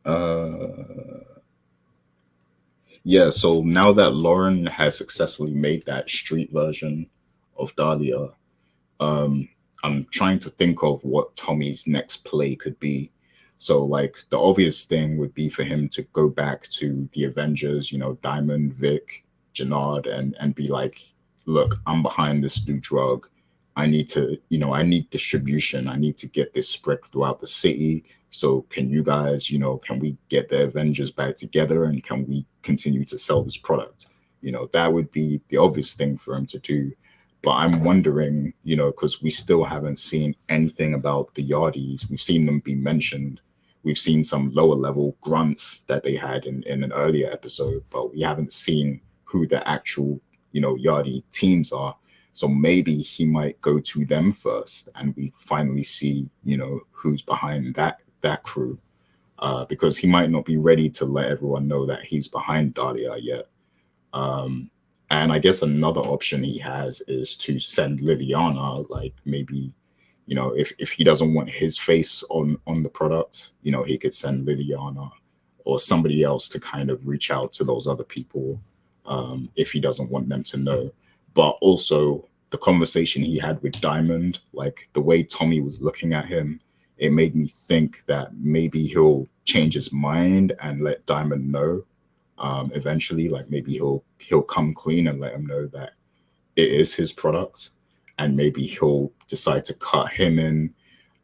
uh, yeah, so now that Lauren has successfully made that street version of Daliah, um, I'm trying to think of what Tommy's next play could be. So, like, the obvious thing would be for him to go back to the Avengers, Diamond, Vic, Jenard, and be like, look, I'm behind this new drug. I need to, I need distribution. I need to get this spread throughout the city. So, can you guys, can we get the Avengers back together and can we continue to sell this product? That would be the obvious thing for him to do. But I'm wondering, because we still haven't seen anything about the Yardies. We've seen them be mentioned. We've seen some lower level grunts that they had in an earlier episode, but we haven't seen who the actual, Yardie teams are. So maybe he might go to them first and we finally see, who's behind that crew. Because he might not be ready to let everyone know that he's behind Daliah yet. And I guess another option he has is to send Liliana, like maybe, if he doesn't want his face on the product, he could send Liliana or somebody else to kind of reach out to those other people if he doesn't want them to know. But also the conversation he had with Diamond, like the way Tommy was looking at him, it made me think that maybe he'll change his mind and let Diamond know. Eventually, like maybe he'll come clean and let him know that it is his product, and maybe he'll decide to cut him in,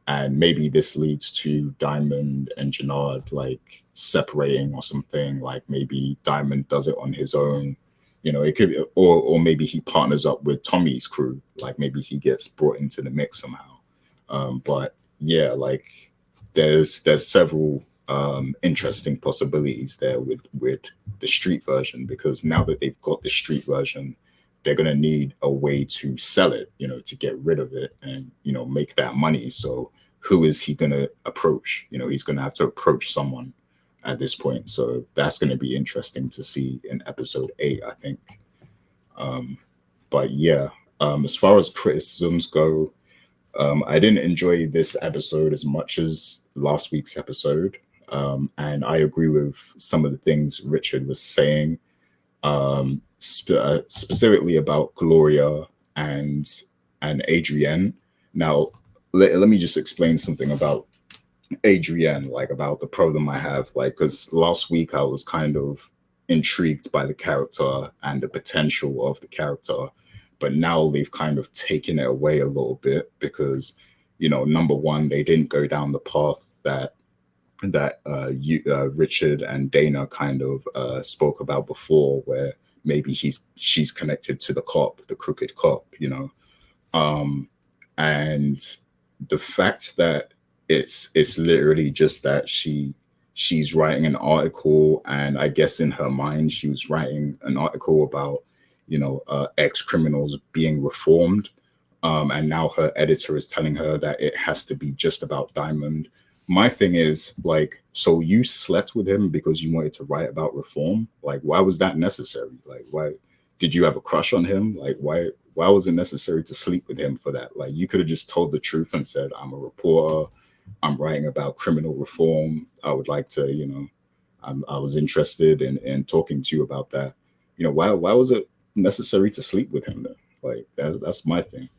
and maybe this leads to Diamond and Jenard like separating or something. Like maybe Diamond does it on his own, it could be, or maybe he partners up with Tommy's crew, like maybe he gets brought into the mix somehow. But yeah, like there's several interesting possibilities there with the street version, because now that they've got the street version, they're going to need a way to sell it, to get rid of it and make that money. So who is he going to approach? He's going to have to approach someone at this point. So that's going to be interesting to see in episode 8, I think. But yeah, as far as criticisms go, I didn't enjoy this episode as much as last week's episode. And I agree with some of the things Richard was saying, specifically about Gloria and Adrienne. Now, let me just explain something about Adrienne, like about the problem I have, like, because last week I was kind of intrigued by the character and the potential of the character, but now they've kind of taken it away a little bit because, number one, they didn't go down the path that Richard and Dana kind of spoke about before, where maybe she's connected to the crooked cop, and the fact that it's literally just that she's writing an article, and I guess in her mind she was writing an article about ex-criminals being reformed, and now her editor is telling her that it has to be just about Diamond. My thing is, like, so you slept with him because you wanted to write about reform? Like, why was that necessary? Like, why did you have a crush on him? Like, why was it necessary to sleep with him for that? Like, you could have just told the truth and said, I'm a reporter, I'm writing about criminal reform, I would like to, I was interested in talking to you about that. Why was it necessary to sleep with him then? Like, that's my thing.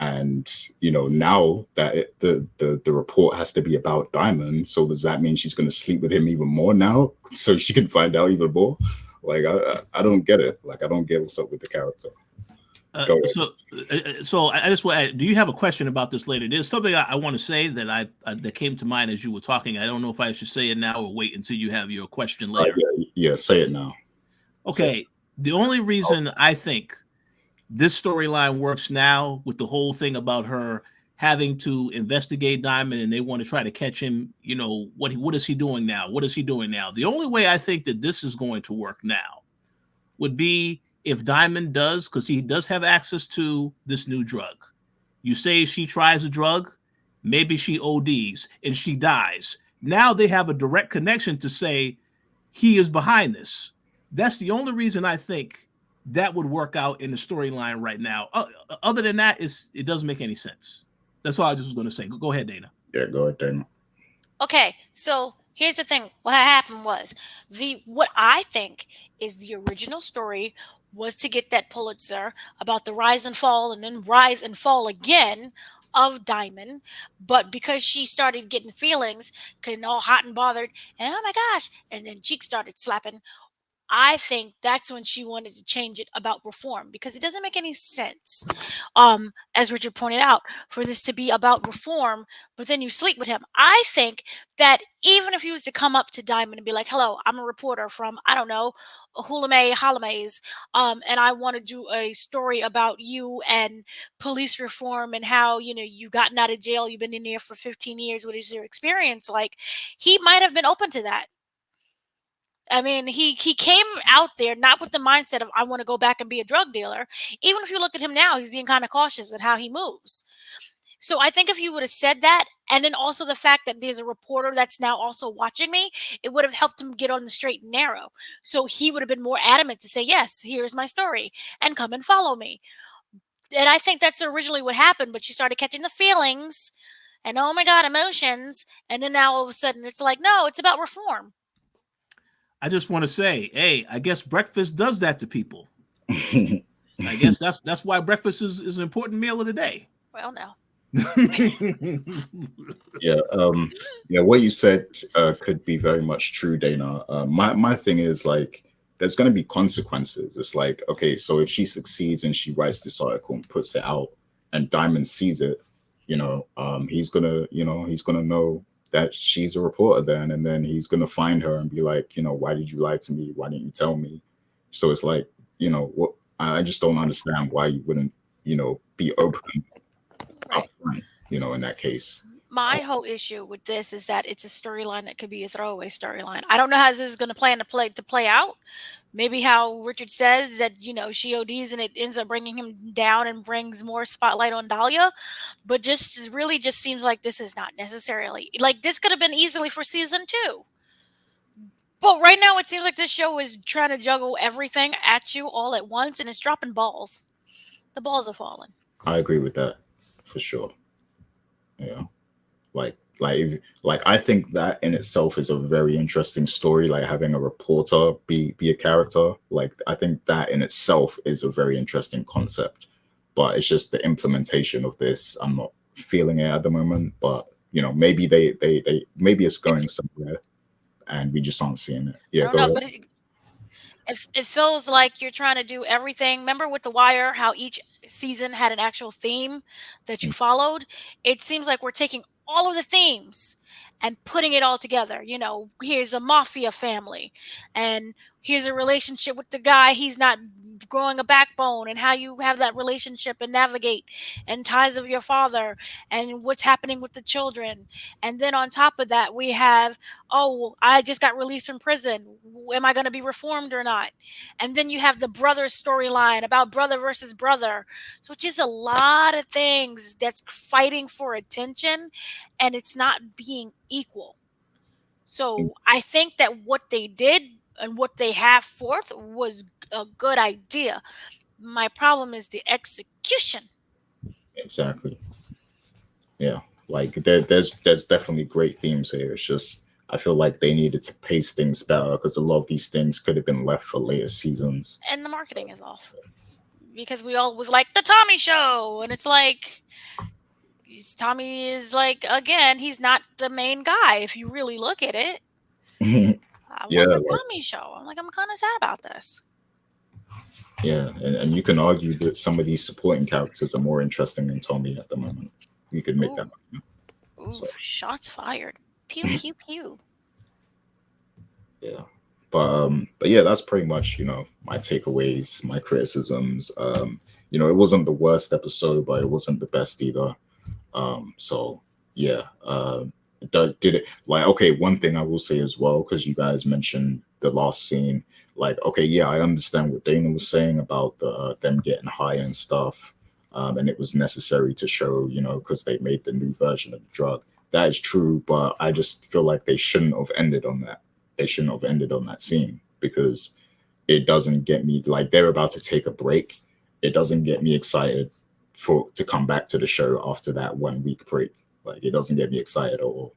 And now that the report has to be about Diamond, so does that mean she's going to sleep with him even more now so she can find out even more? Like, I don't get it. Like, I don't get what's up with the character. So I just want. Do you have a question about this later? There's something I want to say that that came to mind as you were talking. I don't know if I should say it now or wait until you have your question later. Yeah, say it now. Okay. The only reason I think this storyline works now with the whole thing about her having to investigate Diamond and they want to try to catch him, what is he doing now? What is he doing now? The only way I think that this is going to work now would be if Diamond does, because he does have access to this new drug. You say she tries a drug, maybe she ODs and she dies. now they have a direct connection to say he is behind this. That's the only reason I think that would work out in the storyline right now. Other than that, it doesn't make any sense. That's all I just was going to say. Go ahead, Dana. Yeah, go ahead, Dana. Okay, so here's the thing. What happened was what I think is the original story was to get that Pulitzer about the rise and fall and then rise and fall again of Diamond. But because she started getting feelings, getting all hot and bothered, and oh my gosh, and then cheeks started slapping, I think that's when she wanted to change it about reform, because it doesn't make any sense, as Richard pointed out, for this to be about reform, but then you sleep with him. I think that even if he was to come up to Diamond and be like, hello, I'm a reporter from, I don't know, Halamays, and I want to do a story about you and police reform and how, you've gotten out of jail, you've been in there for 15 years, what is your experience like? He might have been open to that. I mean, he came out there not with the mindset of I want to go back and be a drug dealer. Even if you look at him now, he's being kind of cautious at how he moves. So I think if you would have said that, and then also the fact that there's a reporter that's now also watching me, it would have helped him get on the straight and narrow. So he would have been more adamant to say, yes, here's my story, and come and follow me. And I think that's originally what happened, but she started catching the feelings, and oh my God, emotions. And then now all of a sudden it's like, no, it's about reform. I just want to say, hey, I guess breakfast does that to people. I guess that's why breakfast is an important meal of the day. Well, no. Yeah, what you said could be very much true, Dana. My thing is, like, there's going to be consequences. It's like, okay, so if she succeeds and she writes this article and puts it out, and Diamond sees it, he's gonna know that she's a reporter then, and then he's gonna find her and be like, why did you lie to me? Why didn't you tell me? So it's like, what I just don't understand why you wouldn't, be open up front, in that case. My whole issue with this is that it's a storyline that could be a throwaway storyline. I don't know how this is going to play out. Maybe how Richard says that, she ODs and it ends up bringing him down and brings more spotlight on Daliah. But just really just seems like this is not necessarily, like, this could have been easily for season 2. But right now it seems like this show is trying to juggle everything at you all at once, and it's dropping balls. The balls are falling. I agree with that for sure. Yeah. Like I think that in itself is a very interesting story, like having a reporter be a character. Like, I think that in itself is a very interesting concept, but it's just the implementation of this. I'm not feeling it at the moment, but maybe maybe it's going somewhere and we just aren't seeing it. Yeah, I don't know, but it feels like you're trying to do everything. Remember with The Wire, how each season had an actual theme that you followed? It seems like we're taking all of the themes and putting it all together. Here's a mafia family, and here's a relationship with the guy. He's not growing a backbone, and how you have that relationship and navigate, and ties of your father, and what's happening with the children. And then on top of that, we have, oh, I just got released from prison. Am I going to be reformed or not? And then you have the brother storyline about brother versus brother. So it's just a lot of things that's fighting for attention, and it's not being equal. So I think that what they did and what they have forth was a good idea. My problem is the execution. Exactly. Yeah, like there's definitely great themes here. It's just I feel like they needed to pace things better, because a lot of these things could have been left for later seasons. And the marketing is off, because we all was like the Tommy Show, and it's like Tommy is like, again, he's not the main guy if you really look at it. I want the Tommy Show. I'm kind of sad about this. Yeah, and you can argue that some of these supporting characters are more interesting than Tommy at the moment. You could make that. Ooh, so. Shots fired. Pew, pew, pew. Yeah. But yeah, that's pretty much, my takeaways, my criticisms. It wasn't the worst episode, but it wasn't the best either. So yeah, did it, like, okay, one thing I will say as well, because you guys mentioned the last scene, like, okay, yeah, I understand what Dana was saying about them getting high and stuff, and it was necessary to show, because they made the new version of the drug. that is true, but I just feel like they shouldn't have ended on that. They shouldn't have ended on that scene, because it doesn't get me, like, they're about to take a break. It doesn't get me excited to come back to the show after that 1 week break. Like, it doesn't get me excited at all.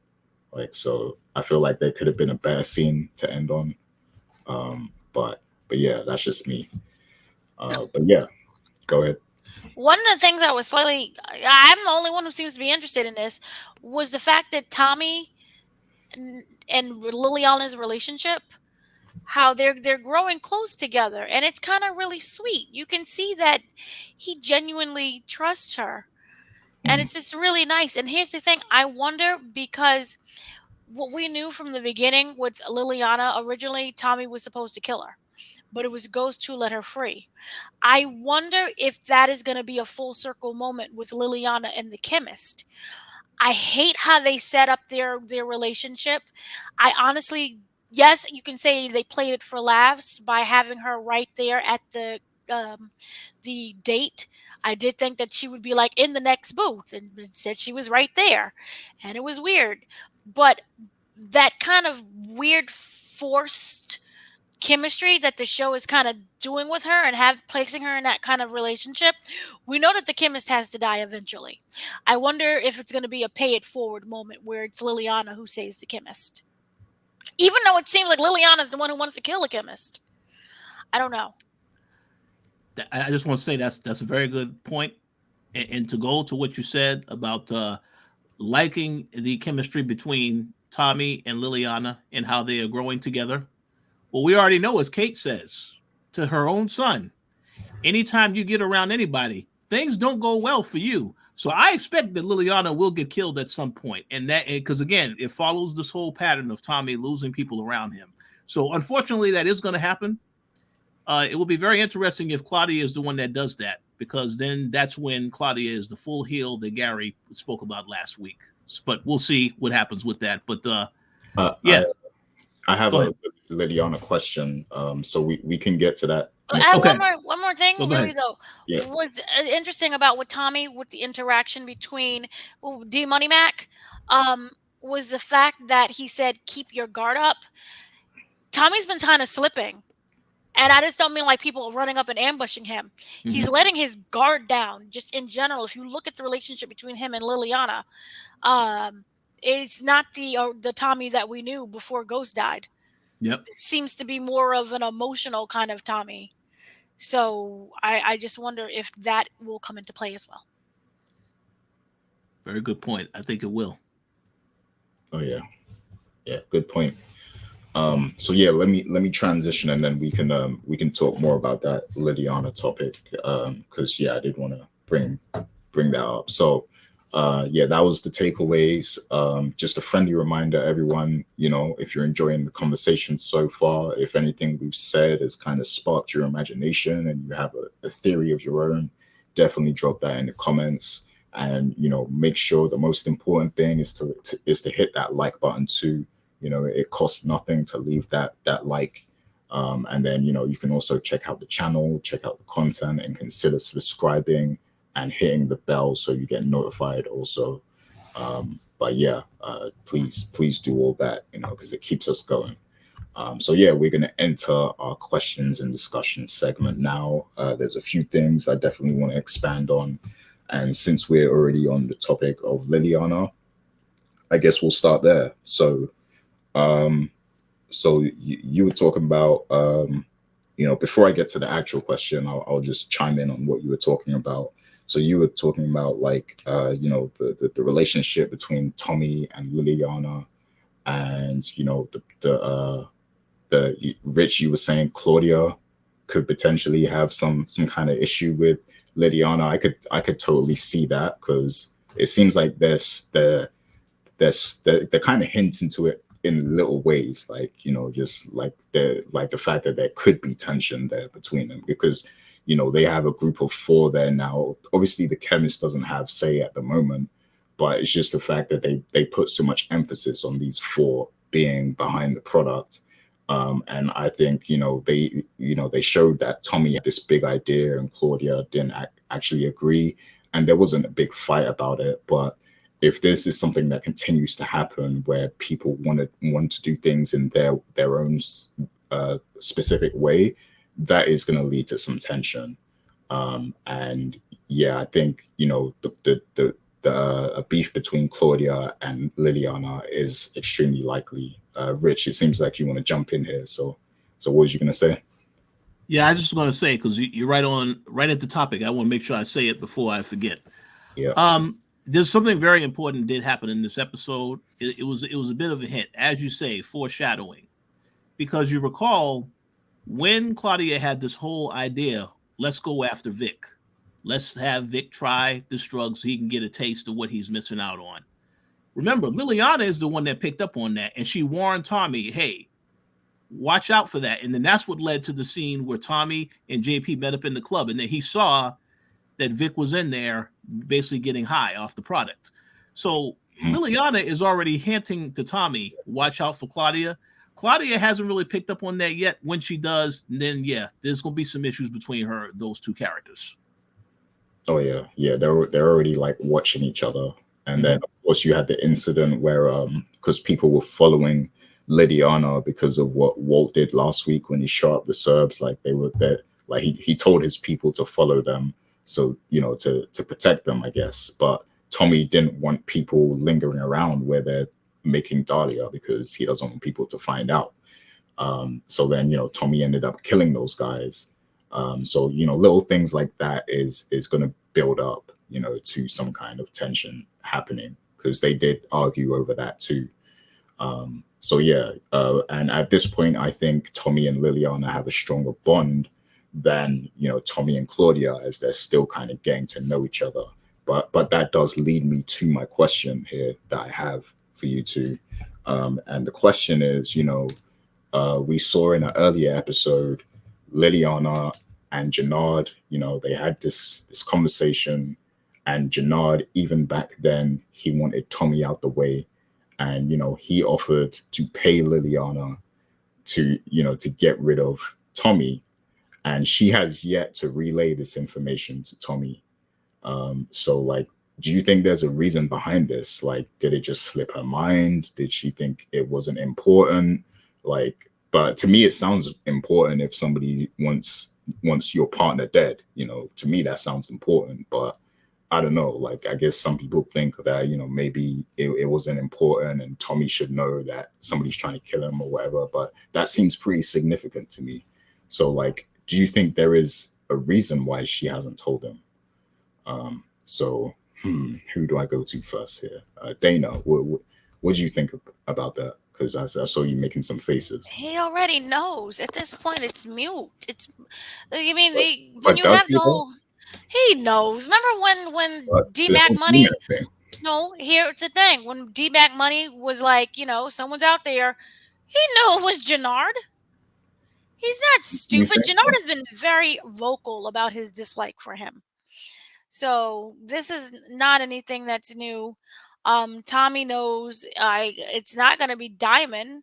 Like, so I feel like there could have been a better scene to end on. But yeah, that's just me. But yeah, go ahead. One of the things that was slightly, I'm the only one who seems to be interested in this, was the fact that Tommy and Liliana's relationship, how they're growing close together, and it's kind of really sweet. You can see that he genuinely trusts her, and it's just really nice. And here's the thing, I wonder, because what we knew from the beginning with Liliana, originally Tommy was supposed to kill her, but it was Ghost who let her free. I wonder if that is going to be a full circle moment with Liliana and the chemist. I hate how they set up their relationship. I honestly, yes, you can say they played it for laughs by having her right there at the date. I did think that she would be like in the next booth, and said she was right there, and it was weird. But that kind of weird forced chemistry that the show is kind of doing with her and placing her in that kind of relationship, we know that the chemist has to die eventually. I wonder if it's going to be a pay it forward moment where it's Liliana who saves the chemist, even though it seems like Liliana is the one who wants to kill the chemist. I don't know. I just want to say that's a very good point. And to go to what you said about liking the chemistry between Tommy and Liliana and how they are growing together. Well, we already know, as Kate says to her own son, anytime you get around anybody, things don't go well for you. So I expect that Liliana will get killed at some point. And that, because again, it follows this whole pattern of Tommy losing people around him. So unfortunately, that is going to happen. It will be very interesting if Claudia is the one that does that, because then that's when Claudia is the full heel that Gary spoke about last week. But we'll see what happens with that. But yeah. I have a Liliana question, so we can get to that. Okay. One more thing, really though, yeah. was interesting about with Tommy, with the interaction between D Money Mac, was the fact that he said, "Keep your guard up." Tommy's been kind of slipping, and I just don't mean like people running up and ambushing him. Mm-hmm. He's letting his guard down, just in general. If you look at the relationship between him and Liliana, it's not the Tommy that we knew before Ghost died. Yep. This seems to be more of an emotional kind of Tommy. So I just wonder if that will come into play as well. Very good point. I think it will. Oh yeah. Yeah, good point. So yeah, let me transition, and then we can talk more about that Liliana topic, because I did want to bring that up. So that was the takeaways. Just a friendly reminder, everyone, if you're enjoying the conversation so far, if anything we've said has kind of sparked your imagination and you have a theory of your own, definitely drop that in the comments. And make sure the most important thing is to hit that like button too. It costs nothing to leave that like. And then you can also check out the channel, check out the content, and consider subscribing and hitting the bell so you get notified also. But please do all that, because it keeps us going. We're going to enter our questions and discussion segment now. There's a few things I definitely want to expand on. And since we're already on the topic of Liliana, I guess we'll start there. So you were talking about, before I get to the actual question, I'll just chime in on what you were talking about. So you were talking about the relationship between Tommy and Liliana, and the Rich, you were saying Claudia could potentially have some kind of issue with Liliana. I could totally see that, because it seems like they're kind of hinting to it in little ways, just like the fact that there could be tension there between them, because they have a group of 4 there now. Obviously the chemist doesn't have say at the moment, but it's just the fact that they put so much emphasis on these 4 being behind the product. And I think they showed that Tommy had this big idea and Claudia didn't actually agree, and there wasn't a big fight about it, but if this is something that continues to happen, where people want to do things in their own specific way, that is going to lead to some tension. And yeah, I think the beef between Claudia and Liliana is extremely likely. Rich, it seems like you want to jump in here. So what was you going to say? Yeah, I just want to say, because you're right at the topic. I want to make sure I say it before I forget. Yeah. There's something very important did happen in this episode. It was a bit of a hint, as you say, foreshadowing, because you recall when Claudia had this whole idea, let's go after Vic. Let's have Vic try this drug so he can get a taste of what he's missing out on. Remember, Liliana is the one that picked up on that, and she warned Tommy, hey, watch out for that. And then that's what led to the scene where Tommy and JP met up in the club, and then he saw that Vic was in there basically getting high off the product. So Liliana is already hinting to Tommy, watch out for Claudia. Claudia hasn't really picked up on that yet. When she does, then yeah, there's going to be some issues between those two characters. Oh yeah, yeah. They're already like watching each other, and then of course you had the incident where because people were following Liliana because of what Walt did last week when he shot up the Serbs. Like they were there, like he told his people to follow them, so to protect them, I guess. But Tommy didn't want people lingering around where they're making Daliah because he doesn't want people to find out. So then Tommy ended up killing those guys. So little things like that is going to build up to some kind of tension happening, because they did argue over that too. So yeah, and at this point I think Tommy and Liliana have a stronger bond than Tommy and Claudia, as they're still kind of getting to know each other. But that does lead me to my question here that I have for you two. And the question is, we saw in an earlier episode Liliana and Jenard, they had this conversation, and Jenard, even back then, he wanted Tommy out the way, and he offered to pay Liliana to get rid of Tommy, and she has yet to relay this information to Tommy. So like, do you think there's a reason behind this? Like, did it just slip her mind? Did she think it wasn't important? Like, but to me, it sounds important if somebody wants your partner dead. To me, that sounds important. But I don't know. Like, I guess some people think that maybe it wasn't important, and Tommy should know that somebody's trying to kill him or whatever. But that seems pretty significant to me. So, like, do you think there is a reason why she hasn't told him? So who do I go to first here? Dana, what do you think about that? Because I saw you making some faces. He already knows. At this point, it's mute. You mean when But you does have he the though? whole. He knows. Remember when But the D-Mac whole money? thing. No, here's the thing. When D-Mac money was like, someone's out there, he knew it was Jenard. He's not You stupid. think Jenard so? has been very vocal about his dislike for him. So this is not anything that's new. Tommy knows it's not going to be Diamond.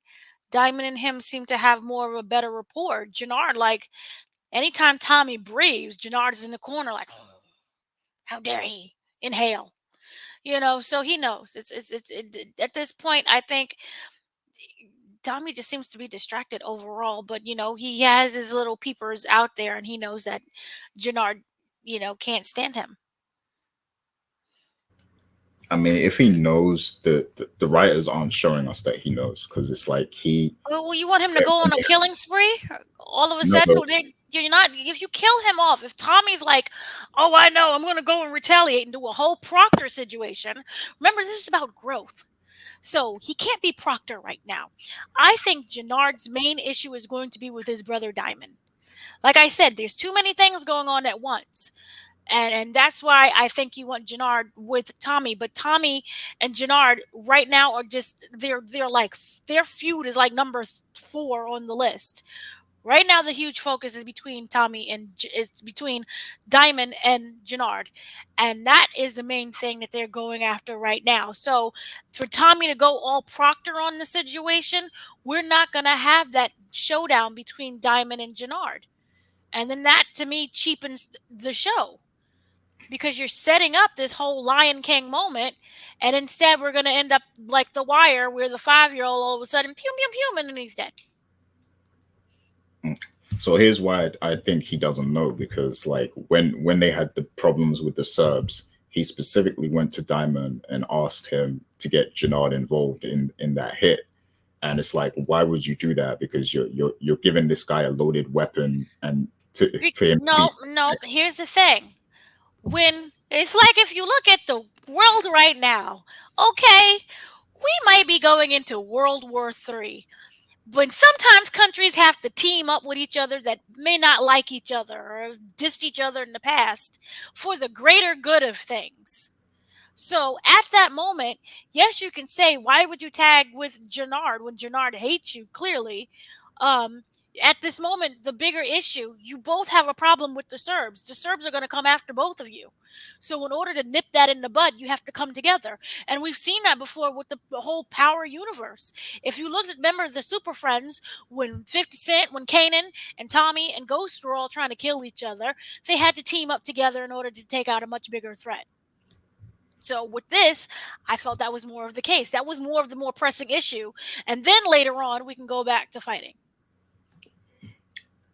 Diamond and him seem to have more of a better rapport. Jenard, like, anytime Tommy breathes, Jenard is in the corner like, "Oh, how dare he inhale?" So he knows. At this point, I think Tommy just seems to be distracted overall. But he has his little peepers out there, and he knows that Jenard, can't stand him. I mean, if he knows, the writers aren't showing us that he knows, because it's like he. Well, you want him to go on a killing spree? All of a No, sudden, you're not. If you kill him off, if Tommy's like, "Oh, I know, I'm going to go and retaliate and do a whole Proctor situation." Remember, this is about growth, so he can't be Proctor right now. I think Jenard's main issue is going to be with his brother Diamond. Like I said, there's too many things going on at once. And that's why I think you want Jenard with Tommy. But Tommy and Jenard right now are just they're like their feud is like number 4 on the list. Right now, the huge focus is between it's between Diamond and Jenard, and that is the main thing that they're going after right now. So, for Tommy to go all Proctor on the situation, we're not gonna have that showdown between Diamond and Jenard, and then that to me cheapens the show. because you're setting up this whole Lion King moment, and instead we're going to end up like The Wire, where the 5-year-old all of a sudden, pew, pew, pew, and then he's dead. So here's why I think he doesn't know, because like when they had the problems with the Serbs, he specifically went to Diamond and asked him to get Jenard involved in that hit. And it's like, why would you do that? Because you're giving this guy a loaded weapon, and for him No. Here's the thing. When it's like, if you look at the world right now, okay, we might be going into World War III. When sometimes countries have to team up with each other that may not like each other or have dissed each other in the past for the greater good of things. So at that moment, yes, you can say, why would you tag with Jenard when Jenard hates you, clearly? At this moment, the bigger issue, you both have a problem with the Serbs. The Serbs are going to come after both of you. So in order to nip that in the bud, you have to come together. And we've seen that before with the whole Power universe. If you looked at, remember the Super Friends, when 50 Cent, when Kanan and Tommy and Ghost were all trying to kill each other, they had to team up together in order to take out a much bigger threat. So with this, I felt that was more of the case. That was more of the more pressing issue. And then later on, we can go back to fighting.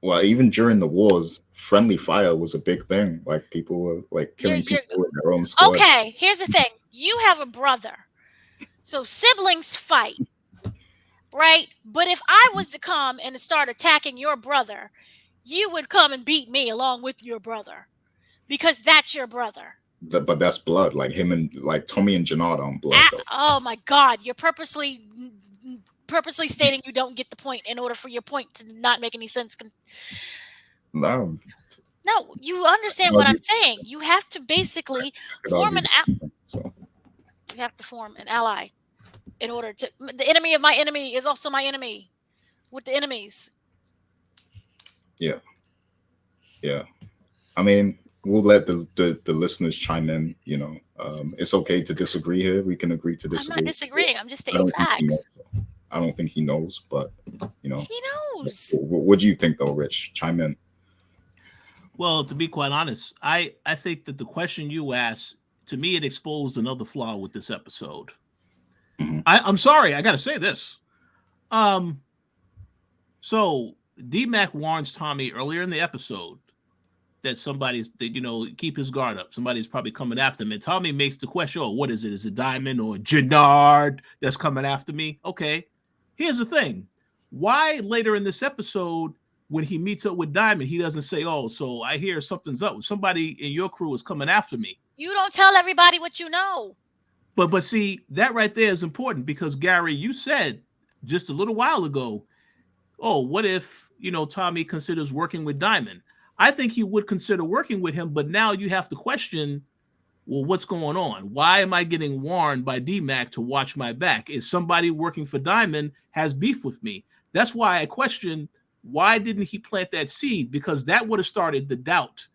Well, even during the wars, friendly fire was a big thing. Like people were like killing people in their own squad. Okay, here's the thing. You have a brother. So siblings fight, right? But if I was to come and start attacking your brother, you would come and beat me along with your brother, because that's your brother. But that's blood. Like him and like Tommy and Jenard on blood. Oh my God! You're purposely stating you don't get the point in order for your point to not make any sense. No, you understand what I'm saying. You have to basically form an you have to form an ally in order to. The enemy of my enemy is also my enemy with the enemies. Yeah. I mean, we'll let the listeners chime in. You know, it's okay to disagree here. We can agree to disagree. I'm not disagreeing. I'm just stating facts. I don't think he knows, but you know, he knows. What do you think, though, Rich? Chime in. Well, to be quite honest, I think that the question you asked, to me, it exposed another flaw with this episode. Mm-hmm. I'm sorry, I got to say this. So D-Mac warns Tommy earlier in the episode that keep his guard up. Somebody's probably coming after him. And Tommy makes the question, oh, what is it? Is it Diamond or Jenard that's coming after me? Okay. Here's the thing. Why later in this episode, when he meets up with Diamond, he doesn't say, oh, so I hear something's up. Somebody in your crew is coming after me. You don't tell everybody what you know. But see, that right there is important, because Gary, you said just a little while ago, oh, what if, Tommy considers working with Diamond? I think he would consider working with him, but now you have to question, well, what's going on? Why am I getting warned by D-Mac to watch my back? Is somebody working for Diamond has beef with me? That's why I question, why didn't he plant that seed? Because that would have started the doubt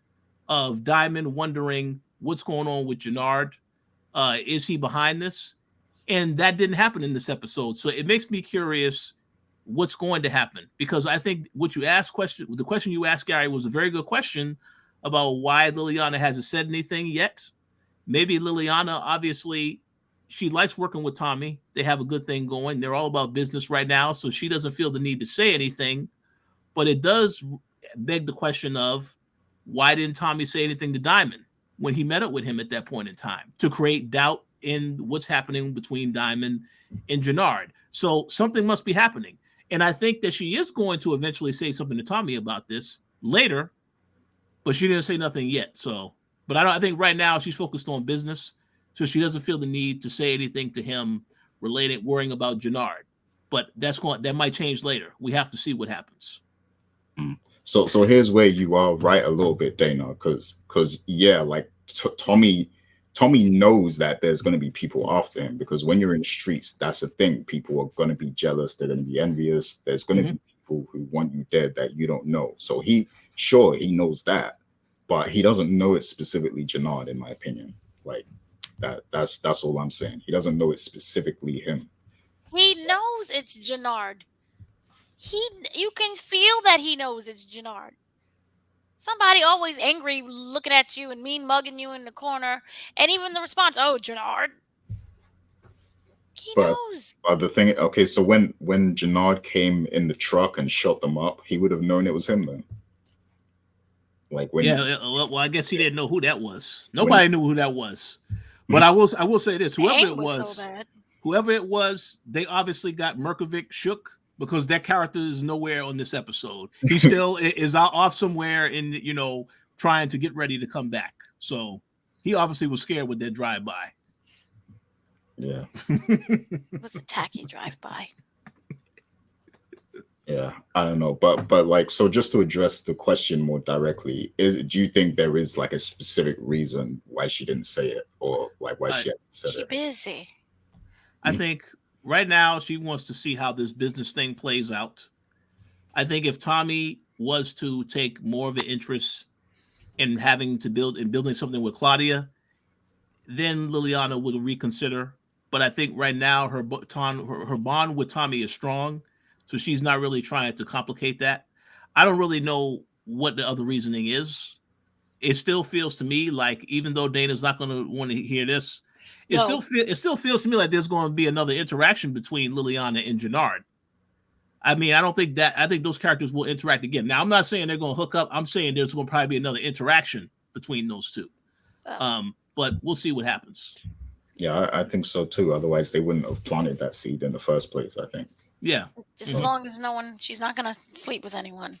of Diamond wondering what's going on with Jenard. Is he behind this? And that didn't happen in this episode. So it makes me curious what's going to happen, because I think the question you asked, Gary, was a very good question about why Liliana hasn't said anything yet. Maybe Liliana, obviously, she likes working with Tommy. They have a good thing going. They're all about business right now, so she doesn't feel the need to say anything. But it does beg the question of, why didn't Tommy say anything to Diamond when he met up with him at that point in time, to create doubt in what's happening between Diamond and Jenard? So something must be happening. And I think that she is going to eventually say something to Tommy about this later, but she didn't say nothing yet. So, but I think right now she's focused on business, so she doesn't feel the need to say anything to him worrying about Jenard. But that might change later. We have to see what happens. So here's where you are right a little bit, Dana, because yeah, like Tommy knows that there's going to be people after him, because when you're in the streets, that's the thing. People are going to be jealous. They're going to be envious. There's going to be people who want you dead that you don't know. So he knows that, but he doesn't know it specifically Jenard, in my opinion. Like that's all I'm saying. He doesn't know it's specifically him. He knows it's Jenard. You can feel that he knows it's Jenard. Somebody always angry looking at you and mean mugging you in the corner. And even the response, oh, Jenard. He But knows. the thing, okay, so when Jenard came in the truck and shot them up, he would have known it was him then. Like when, well, I guess he didn't know who that was. Nobody knew who that was. But I will say this: whoever it was, they obviously got Merkovic shook because that character is nowhere on this episode. He still is out off somewhere in trying to get ready to come back. So he obviously was scared with that drive-by. Yeah. What's a tacky drive-by? Yeah, I don't know, but like, so just to address the question more directly, do you think there is like a specific reason why she didn't say it, or like why she hadn't said it? She's busy. I think right now she wants to see how this business thing plays out. I think if Tommy was to take more of an interest in building something with Claudia, then Liliana would reconsider. But I think right now her bond with Tommy is strong. So she's not really trying to complicate that. I don't really know what the other reasoning is. It still feels to me like, even though Dana's not going to want to hear this, it still feels to me like there's going to be another interaction between Liliana and Jenard. I mean, I think those characters will interact again. Now, I'm not saying they're going to hook up. I'm saying there's going to probably be another interaction between those two. But we'll see what happens. Yeah, I think so too. Otherwise, they wouldn't have planted that seed in the first place, I think. Yeah. Just as long as she's not going to sleep with anyone.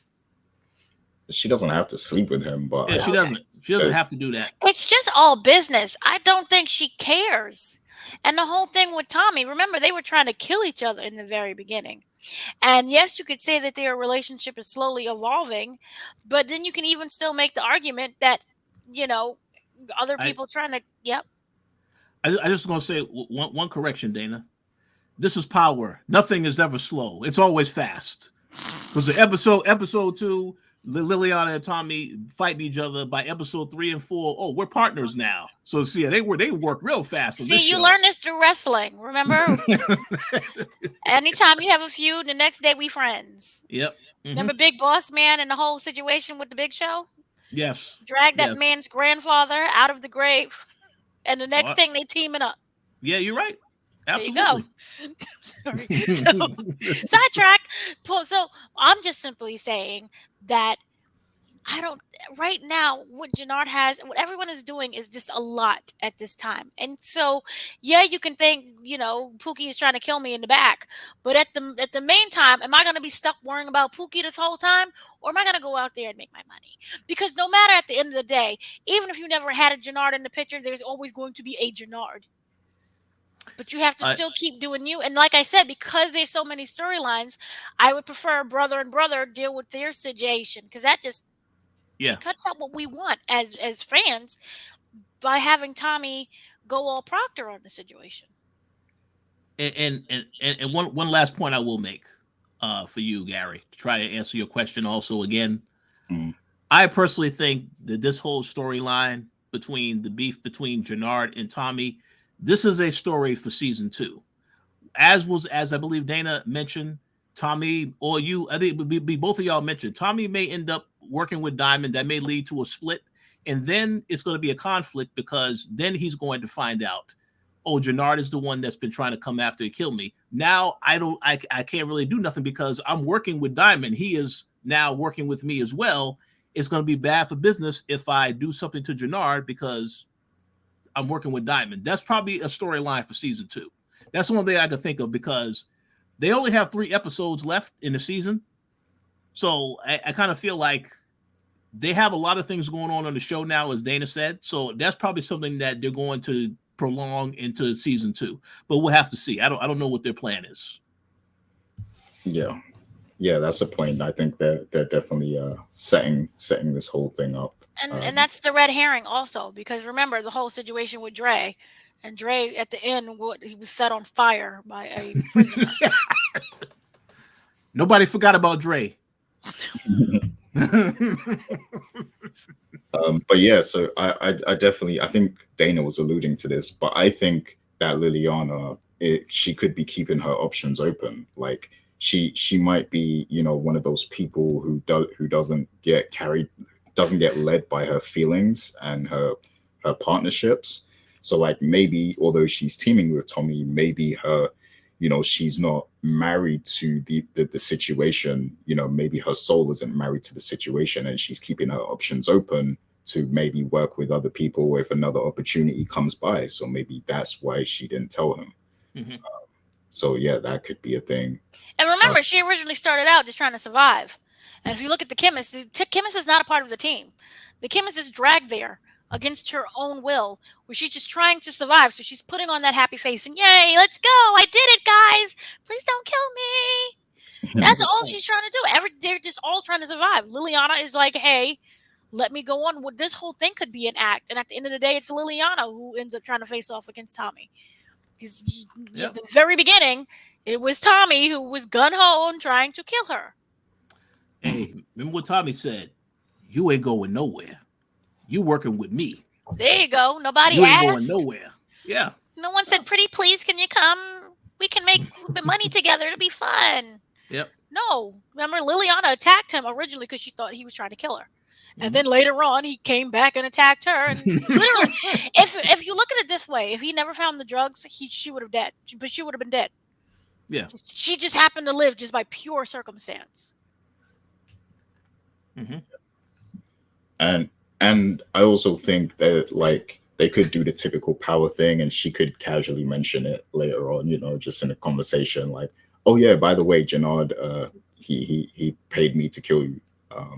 She doesn't have to sleep with him, but she doesn't. She doesn't have to do that. It's just all business. I don't think she cares. And the whole thing with Tommy, remember, they were trying to kill each other in the very beginning. And yes, you could say that their relationship is slowly evolving, but then you can even still make the argument that, other people trying to, yep. I just going to say one correction, Dana. This is Power. Nothing is ever slow. It's always fast. Because the episode 2, Liliana and Tommy fighting each other. By episode 3 and 4, we're partners now. So see, they work real fast. See, you learned this through wrestling. Remember? Anytime you have a feud, the next day we friends. Yep. Mm-hmm. Remember Big Boss Man and the whole situation with the Big Show? Yes. Drag that man's grandfather out of the grave, and the next thing they teaming up. Yeah, you're right. Absolutely. There you go. Sorry. So, sidetrack. So I'm just simply saying that right now, what Jenard has, what everyone is doing is just a lot at this time. And so, yeah, you can think, Pookie is trying to kill me in the back. But at the main time, am I going to be stuck worrying about Pookie this whole time? Or am I going to go out there and make my money? Because no matter at the end of the day, even if you never had a Jenard in the picture, there's always going to be a Jenard. But you have to still keep doing you. And like I said, because there's so many storylines, I would prefer brother and brother deal with their situation. Because that just it cuts out what we want as fans by having Tommy go all Proctor on the situation. And one last point I will make for you, Gary, to try to answer your question also again. Mm. I personally think that this whole storyline between the beef between Jenard and Tommy, this is a story for season 2. As I believe Dana mentioned, Tommy, or you, I think it would be both of y'all mentioned, Tommy may end up working with Diamond. That may lead to a split. And then it's going to be a conflict because then he's going to find out, Jenard is the one that's been trying to come after and kill me. Now I can't really do nothing because I'm working with Diamond. He is now working with me as well. It's going to be bad for business if I do something to Jenard because I'm working with Diamond. That's probably a storyline for season 2. That's the one thing I can think of because they only have 3 episodes left in the season. So I kind of feel like they have a lot of things going on the show now, as Dana said. So that's probably something that they're going to prolong into season 2. But we'll have to see. I don't know what their plan is. Yeah, that's a point. I think they're definitely setting this whole thing up. And that's the red herring also, because remember the whole situation with Dre. And Dre, at the end, he was set on fire by a prisoner. Nobody forgot about Dre. But yeah, so I definitely, I think Dana was alluding to this, but I think that Liliana, she could be keeping her options open. Like she might be, one of those people who doesn't get carried doesn't get led by her feelings and her partnerships. So like maybe although she's teaming with Tommy, maybe her, she's not married to the situation. Maybe her soul isn't married to the situation, and she's keeping her options open to maybe work with other people if another opportunity comes by. So maybe that's why she didn't tell him. Mm-hmm. So yeah, that could be a thing. And remember, she originally started out just trying to survive. And if you look at the chemist is not a part of the team. The chemist is dragged there against her own will, where she's just trying to survive. So she's putting on that happy face and, yay, let's go. I did it, guys. Please don't kill me. That's all she's trying to do. They're just all trying to survive. Liliana is like, hey, let me go on. This whole thing could be an act. And at the end of the day, it's Liliana who ends up trying to face off against Tommy. Because at the very beginning, it was Tommy who was gun-ho and trying to kill her. Hey, remember what Tommy said? You ain't going nowhere. You working with me. There you go. Nobody you asked. You ain't going nowhere. Yeah. No one said, pretty please, can you come? We can make money together. It'll be fun. Yep. No. Remember, Liliana attacked him originally because she thought he was trying to kill her. And then later on, he came back and attacked her. And literally, if you look at it this way, if he never found the drugs, she would have dead. But she would have been dead. Yeah. She just happened to live just by pure circumstance. Mm-hmm. And I also think that like they could do the typical power thing, and she could casually mention it later on, just in a conversation, like, oh yeah, by the way, Jenard, he paid me to kill you.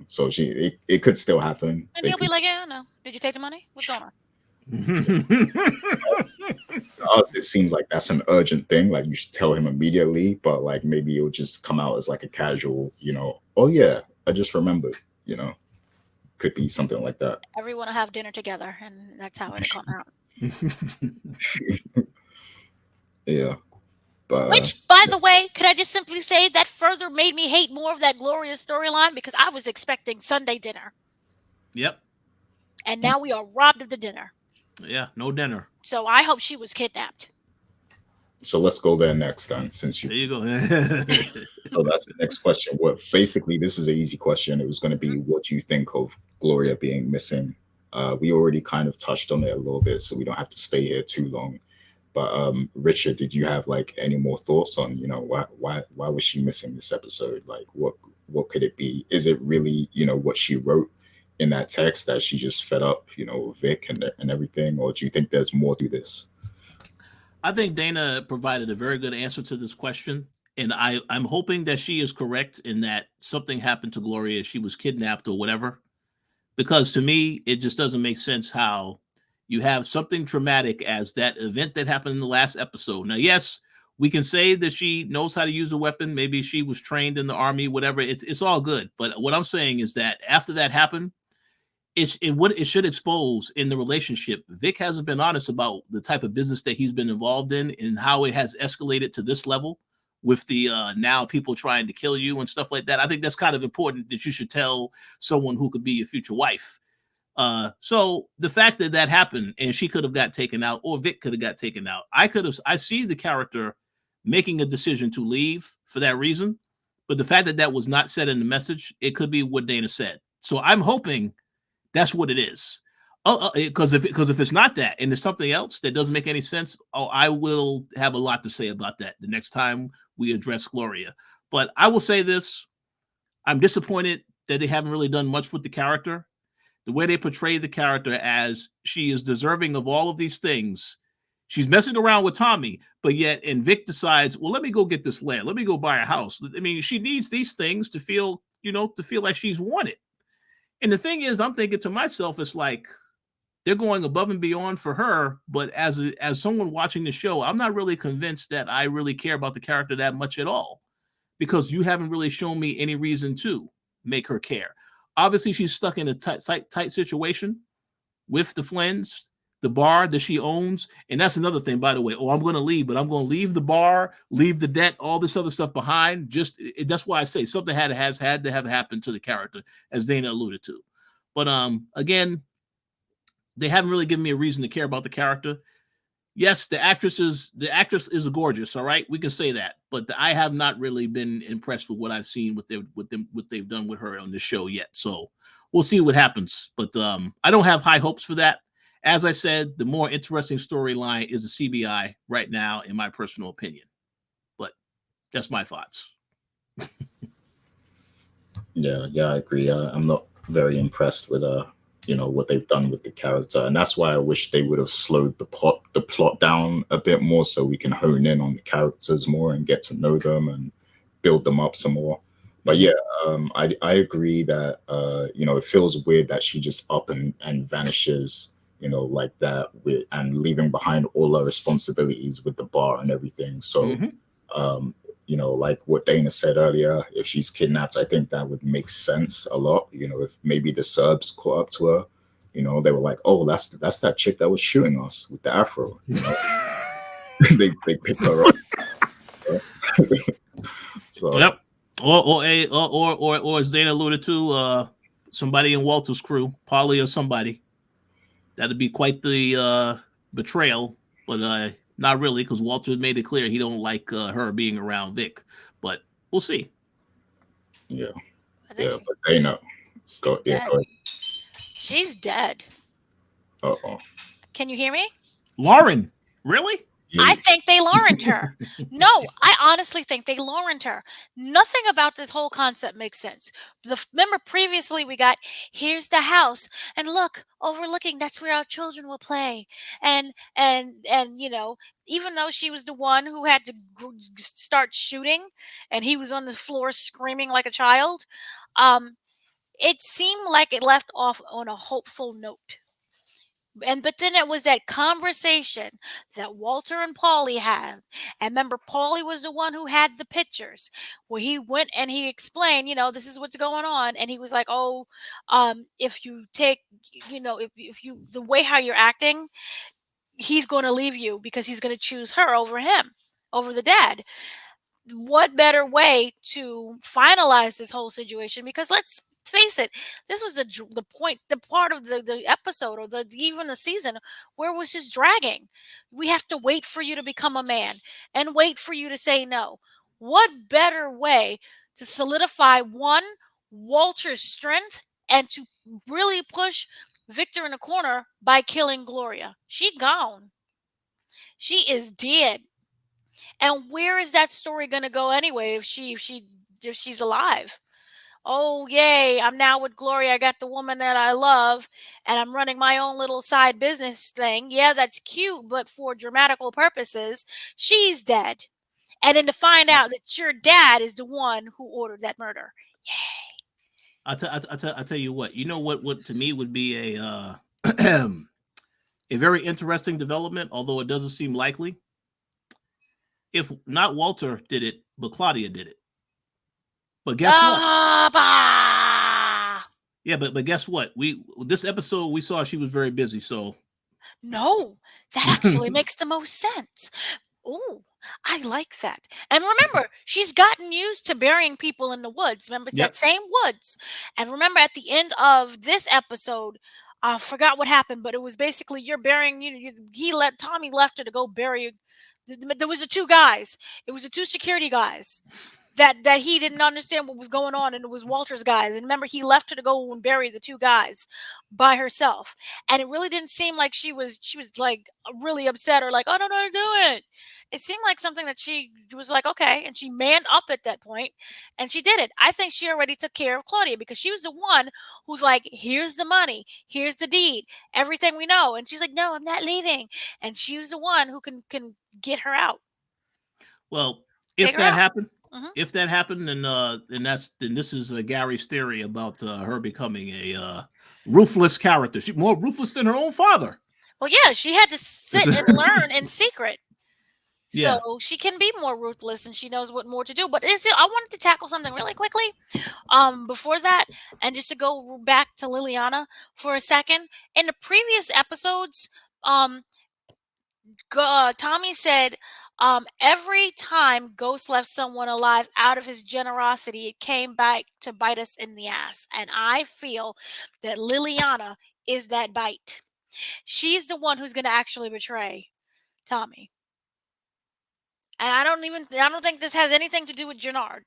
So it could still happen. And he'll be like, yeah, no. Did you take the money? What's going on? To us, it seems like that's an urgent thing. Like you should tell him immediately, but like maybe it'll just come out as like a casual, oh yeah, I just remembered, could be something like that. Everyone will have dinner together, and that's how it'll come out. Yeah. But, which, by the way, could I just simply say that further made me hate more of that Gloria storyline, because I was expecting Sunday dinner. Yep. And now we are robbed of the dinner. Yeah, no dinner. So I hope she was kidnapped. So let's go there next then, since There you go. So that's the next question. Basically, this is an easy question. It was going to be, what do you think of Gloria being missing? We already kind of touched on it a little bit, so we don't have to stay here too long. But Richard, did you have like any more thoughts on, why was she missing this episode? Like, what could it be? Is it really, what she wrote in that text that she just fed up, Vic and everything? Or do you think there's more to this? I think Dana provided a very good answer to this question. And I'm hoping that she is correct in that something happened to Gloria. She was kidnapped or whatever. Because to me, it just doesn't make sense how you have something traumatic as that event that happened in the last episode. Now, yes, we can say that she knows how to use a weapon. Maybe she was trained in the army, whatever. It's all good. But what I'm saying is that after that happened, it should expose in the relationship. Vic hasn't been honest about the type of business that he's been involved in and how it has escalated to this level with the now people trying to kill you and stuff like that. I think that's kind of important that you should tell someone who could be your future wife. So the fact that happened and she could have got taken out, or Vic could have got taken out, I see the character making a decision to leave for that reason. But the fact that was not said in the message, it could be what Dana said. So I'm hoping that's what it is. Because if it's not that and there's something else that doesn't make any sense, I will have a lot to say about that the next time we address Gloria. But I will say this: I'm disappointed that they haven't really done much with the character. The way they portray the character as she is deserving of all of these things. She's messing around with Tommy, but yet, and Vic decides, well, let me go get this land. Let me go buy a house. I mean, she needs these things to feel like she's wanted. And the thing is, I'm thinking to myself, it's like they're going above and beyond for her. But as someone watching the show, I'm not really convinced that I really care about the character that much at all, because you haven't really shown me any reason to make her care. Obviously, she's stuck in a tight situation with the Flynns, the bar that she owns. And that's another thing, by the way. I'm going to leave, but I'm going to leave the bar, leave the debt, all this other stuff behind. That's why I say something has had to have happened to the character, as Dana alluded to. But again, they haven't really given me a reason to care about the character. Yes, the actress is gorgeous. All right, we can say that. But I have not really been impressed with what I've seen what they've done with her on the show yet. So we'll see what happens. But I don't have high hopes for that. As I said, the more interesting storyline is the CBI right now, in my personal opinion. But that's my thoughts. Yeah, I agree. I'm not very impressed with what they've done with the character, and that's why I wish they would have slowed the plot down a bit more, so we can hone in on the characters more and get to know them and build them up some more. But yeah, I agree that it feels weird that she just up and vanishes, like that, and leaving behind all her responsibilities with the bar and everything. So. Like what Dana said earlier, if she's kidnapped, I think that would make sense a lot. If maybe the Serbs caught up to her, they were like, "Oh, that's that chick that was shooting us with the afro." they picked her up. So yep. Or as Dana alluded to, somebody in Walter's crew, Polly or somebody. That'd be quite the betrayal, but not really, because Walter made it clear he don't like her being around Vic. But we'll see. Yeah, but Dana, go ahead. She's dead. Uh-oh. Can you hear me? Lauren, really? I think they Laurened her. No, I honestly think they Laurened her. Nothing about this whole concept makes sense. Remember previously we got, here's the house, and look, overlooking, that's where our children will play. And even though she was the one who had to start shooting, and he was on the floor screaming like a child, it seemed like it left off on a hopeful note. But then it was that conversation that Walter and Paulie had. And remember, Paulie was the one who had the pictures where he went and he explained, this is what's going on. And he was like, oh, if you take, if you, the way how you're acting, he's going to leave you because he's going to choose her over him, over the dad. What better way to finalize this whole situation? Because let's face it, this was the part of the episode, or even the season, where it was just dragging. We have to wait for you to become a man and wait for you to say no. What better way to solidify Walter's strength and to really push Victor in a corner by killing Gloria? She gone. She is dead. And where is that story going to go anyway if she's alive? Oh, yay, I'm now with Gloria. I got the woman that I love, and I'm running my own little side business thing. Yeah, that's cute, but for dramatical purposes, she's dead. And then to find out that your dad is the one who ordered that murder. Yay. I'll tell you what. You know what to me would be a a very interesting development, although it doesn't seem likely. If not Walter did it, but Claudia did it. But guess what? Yeah, but guess what? This episode we saw she was very busy, so no, that actually makes the most sense. Oh, I like that. And remember, she's gotten used to burying people in the woods. Remember, it's that same woods. And remember, at the end of this episode, I forgot what happened, but it was basically you're burying. Tommy left her to go bury. There was the two guys. It was the two security guys that he didn't understand what was going on, and it was Walter's guys. And remember, he left her to go and bury the two guys by herself. And it really didn't seem like she was like really upset or like, I don't know how to do it. It seemed like something that she was like, okay, and she manned up at that point, and she did it. I think she already took care of Claudia because she was the one who's like, here's the money, here's the deed, everything we know. And she's like, no, I'm not leaving. And she was the one who can get her out. Well, if that happened, then this is Gary's theory about her becoming a ruthless character. She's more ruthless than her own father. Well, yeah, she had to sit and learn in secret. So she can be more ruthless, and she knows what more to do. But I wanted to tackle something really quickly before that, and just to go back to Liliana for a second. In the previous episodes, Tommy said every time Ghost left someone alive out of his generosity, it came back to bite us in the ass. And I feel that Liliana is that bite. She's the one who's going to actually betray Tommy. And I don't think this has anything to do with Jenard.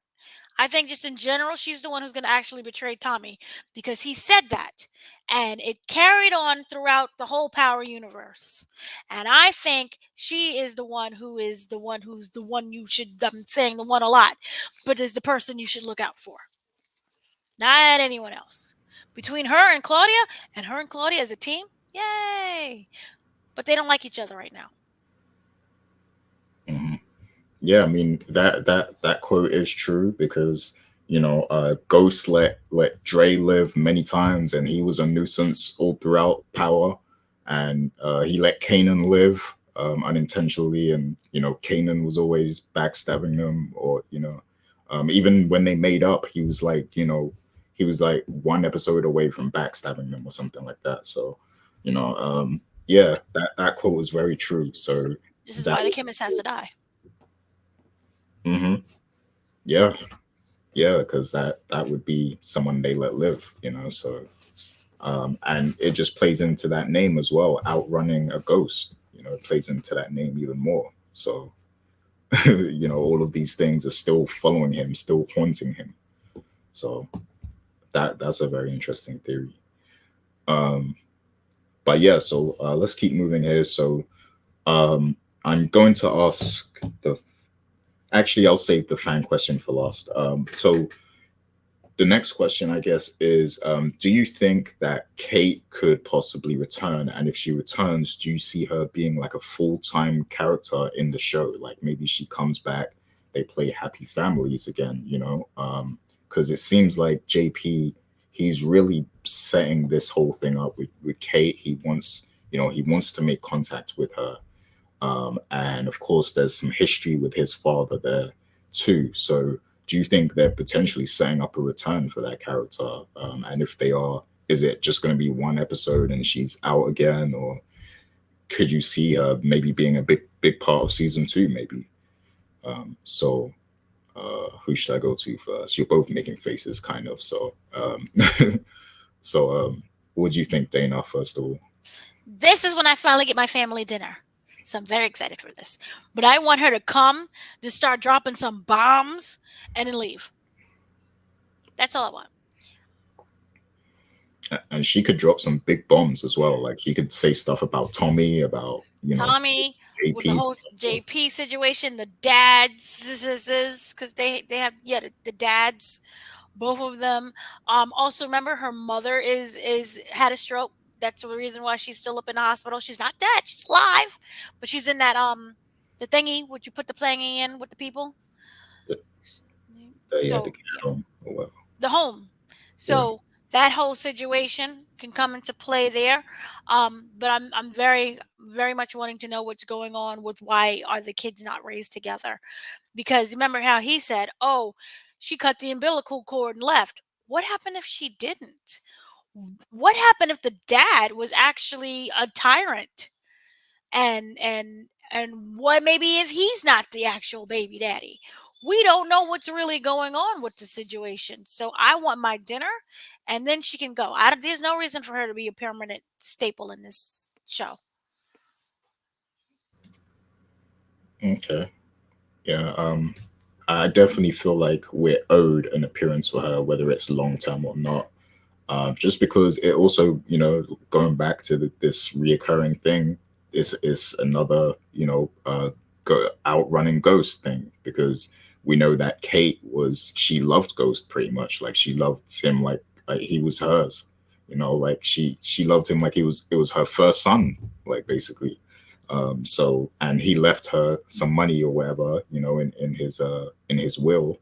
I think just in general, she's the one who's going to actually betray Tommy because he said that. And it carried on throughout the whole Power universe. And I think she is the one who is the one who's the one you should, I'm saying the one a lot, but is the person you should look out for. Not anyone else. Between her and Claudia as a team, yay. But they don't like each other right now. Mhm. Yeah, I mean that quote is true because Ghost let Dre live many times, and he was a nuisance all throughout Power, and he let Kanan live unintentionally, and Kanan was always backstabbing them, or even when they made up, he was like one episode away from backstabbing them or something like that. So, yeah, that quote was very true. So This is that why the chemist has to die. hmm yeah. Yeah, because that would be someone they let live, So, and it just plays into that name as well. Outrunning a ghost, it plays into that name even more. So, all of these things are still following him, still haunting him. So that's a very interesting theory. Um, but yeah, so let's keep moving here. So I'm going to ask the. Actually, I'll save the fan question for last. So the next question, I guess, is do you think that Kate could possibly return? And if she returns, do you see her being like a full-time character in the show? Like maybe she comes back, they play Happy Families again, Because it seems like JP, he's really setting this whole thing up with Kate. He wants to make contact with her. And of course, there's some history with his father there too. So do you think they're potentially setting up a return for that character? And if they are, is it just going to be one episode and she's out again, or could you see her maybe being a big part of season 2? Maybe. So who should I go to first? You're both making faces, kind of. So, what do you think, Dana? First of all, This is when I finally get my family dinner. So I'm very excited for this. But I want her to come, just start dropping some bombs, and then leave. That's all I want. and she could drop some big bombs as well. Like she could say stuff about Tommy, about Tommy, with the JP. whole JP situation, the dads, because they have the dads, both of them. Also remember her mother is had a stroke. That's the reason why she's still up in the hospital. She's not dead, she's alive, but she's in that the thingy. Would you put the thingy in with the people? That he had to So get home or whatever. the home. So that whole situation can come into play there. But I'm very very much wanting to know what's going on with why are the kids not raised together? Because remember how he said, "Oh, she cut the umbilical cord and left." What happened if she didn't? What happened if the dad was actually a tyrant? And what maybe if he's not the actual baby daddy? We don't know what's really going on with the situation. So I want my dinner and then she can go. There's no reason for her to be a permanent staple in this show. Okay. Yeah. I definitely feel like we're owed an appearance for her, whether it's long term or not. Just because it also, going back to this reoccurring thing, is another, outrunning Ghost thing, because we know that she loved Ghost pretty much, like she loved him like he was hers, like she loved him like it was her first son, like basically. So, and he left her some money or whatever, in his will.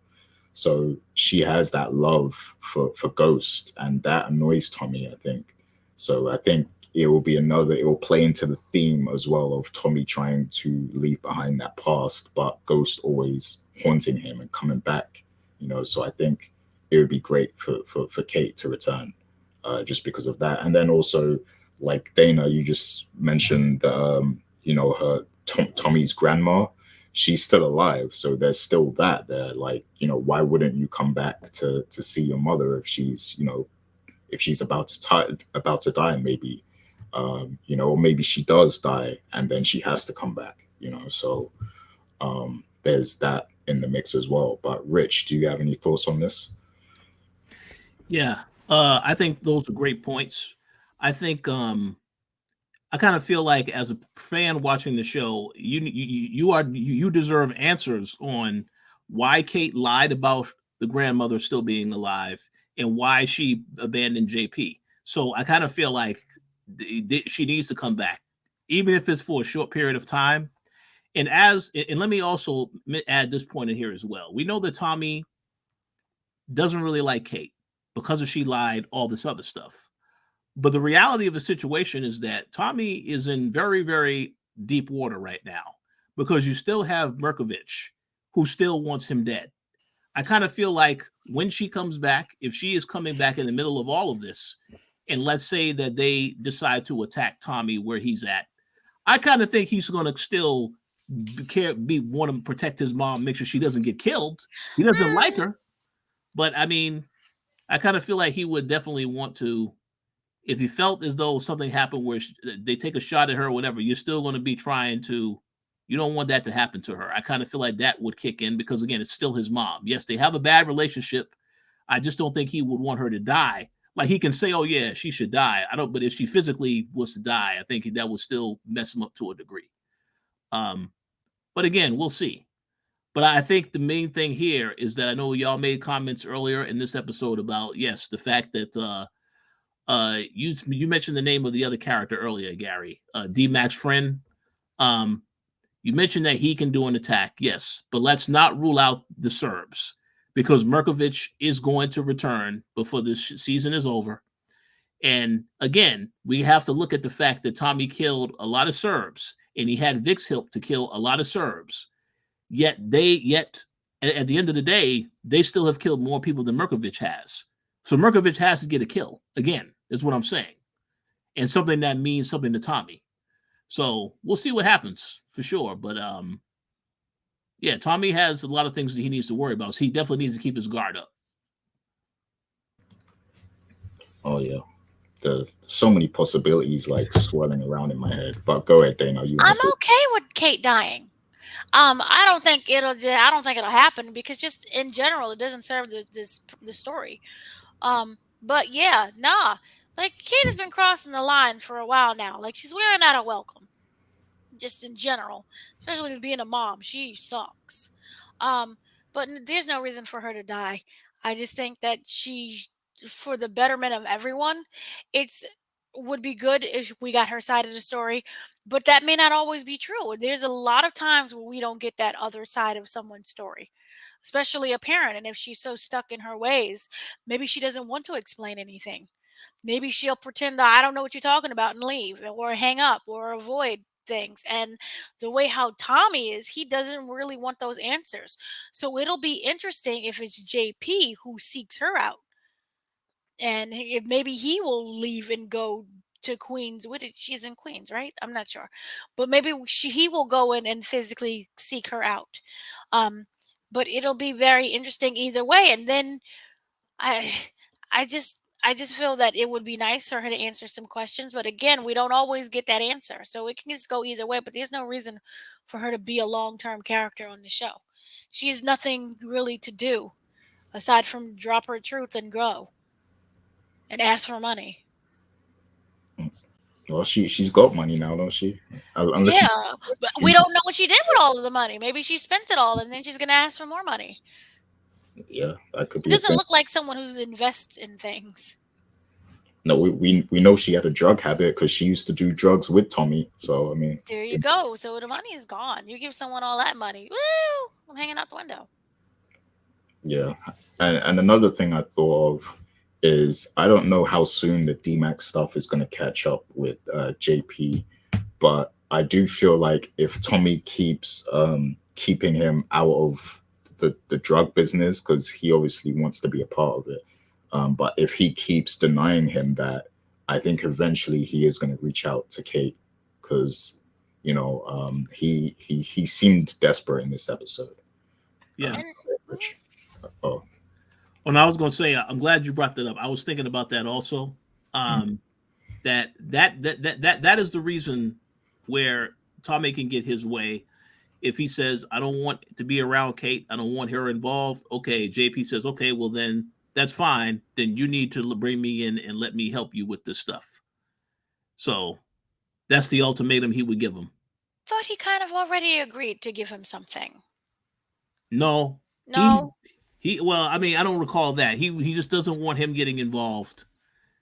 So she has that love for Ghost, and that annoys Tommy, I think. So I think it will play into the theme as well of Tommy trying to leave behind that past, but Ghost always haunting him and coming back, So I think it would be great for Kate to return, just because of that. And then also, like Dana, you just mentioned, her Tommy's grandma, she's still alive, so there's still that there. Like, why wouldn't you come back to see your mother if she's about to die, maybe, or maybe she does die and then she has to come back, so there's that in the mix as well. But Rich, do you have any thoughts on this? Yeah, I think those are great points. I think I kind of feel like as a fan watching the show, you deserve answers on why Kate lied about the grandmother still being alive and why she abandoned JP. So I kind of feel like she needs to come back, even if it's for a short period of time. And let me also add this point in here as well. We know that Tommy doesn't really like Kate because of she lied, all this other stuff. But the reality of the situation is that Tommy is in very, very deep water right now because you still have Merkovich, who still wants him dead. I kind of feel like when she comes back, if she is coming back in the middle of all of this, and let's say that they decide to attack Tommy where he's at, I kind of think he's going to still want to protect his mom, make sure she doesn't get killed. He doesn't like her, but I mean, I kind of feel like he would definitely want to. If he felt as though something happened where they take a shot at her or whatever, you're still going to be trying to, you don't want that to happen to her. I kind of feel like that would kick in because, again, it's still his mom. Yes, they have a bad relationship. I just don't think he would want her to die. Like, he can say, oh, yeah, she should die. But if she physically was to die, I think that would still mess him up to a degree. But again, we'll see. But I think the main thing here is that I know y'all made comments earlier in this episode about, yes, the fact that, you mentioned the name of the other character earlier, Gary, D-Mac's friend. You mentioned that he can do an attack, yes, but let's not rule out the Serbs because Merkovich is going to return before this season is over. And again, we have to look at the fact that Tommy killed a lot of Serbs and he had Vic's help to kill a lot of Serbs. Yet at the end of the day, they still have killed more people than Merkovich has. So Merkovich has to get a kill again. Is what I'm saying, and something that means something to Tommy. So we'll see what happens for sure. But yeah, Tommy has a lot of things that he needs to worry about. So he definitely needs to keep his guard up. Oh yeah, there's so many possibilities like swirling around in my head. But go ahead, Dana. I'm okay with Kate dying. I don't think it'll happen because just in general, it doesn't serve the story. But yeah, nah. Like, Kate has been crossing the line for a while now. Like, she's wearing out a welcome. Just in general. Especially as being a mom. She sucks. But there's no reason for her to die. I just think that for the betterment of everyone, would be good if we got her side of the story. But that may not always be true. There's a lot of times where we don't get that other side of someone's story. Especially a parent. And if she's so stuck in her ways, maybe she doesn't want to explain anything. Maybe she'll pretend I don't know what you're talking about and leave or hang up or avoid things. And the way how Tommy is, he doesn't really want those answers. So it'll be interesting if it's JP who seeks her out. And if maybe he will leave and go to Queens. She's in Queens, right? I'm not sure. But maybe he will go in and physically seek her out. But it'll be very interesting either way. And then I just feel that it would be nice for her to answer some questions, but again, we don't always get that answer, so it can just go either way. But there's no reason for her to be a long-term character on the show. She has nothing really to do aside from drop her truth and grow and ask for money. Well, she's got money now, don't she? Yeah, but we don't know what she did with all of the money. Maybe she spent it all, and then she's gonna ask for more money. Yeah, that could be. It doesn't look like someone who invests in things. No, we know she had a drug habit because she used to do drugs with Tommy. So I mean, there you go. So the money is gone. You give someone all that money, woo! I'm hanging out the window. Yeah, and another thing I thought of is I don't know how soon the DMAX stuff is going to catch up with JP, but I do feel like if Tommy keeps keeping him out of the drug business, because he obviously wants to be a part of it, but if he keeps denying him that, I think eventually he is going to reach out to Kate, because he seemed desperate in this episode. Yeah. Oh. Well, I was going to say, I'm glad you brought that up. I was thinking about that also. That is the reason where Tommy can get his way if he says, I don't want to be around Kate, I don't want her involved, okay, JP says, okay, well then that's fine. Then you need to bring me in and let me help you with this stuff. So that's the ultimatum he would give him. Thought he kind of already agreed to give him something. No. No. He well, I mean, I don't recall that. He just doesn't want him getting involved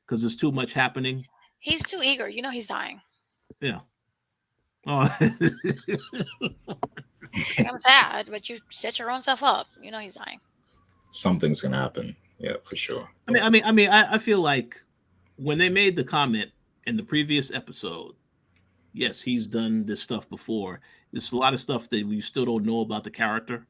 because there's too much happening. He's too eager. You know he's dying. Yeah. Oh. I'm sad, but you set your own self up. You know he's dying. Something's gonna happen. Yeah, for sure. I feel like when they made the comment in the previous episode, yes, he's done this stuff before. There's a lot of stuff that we still don't know about the character.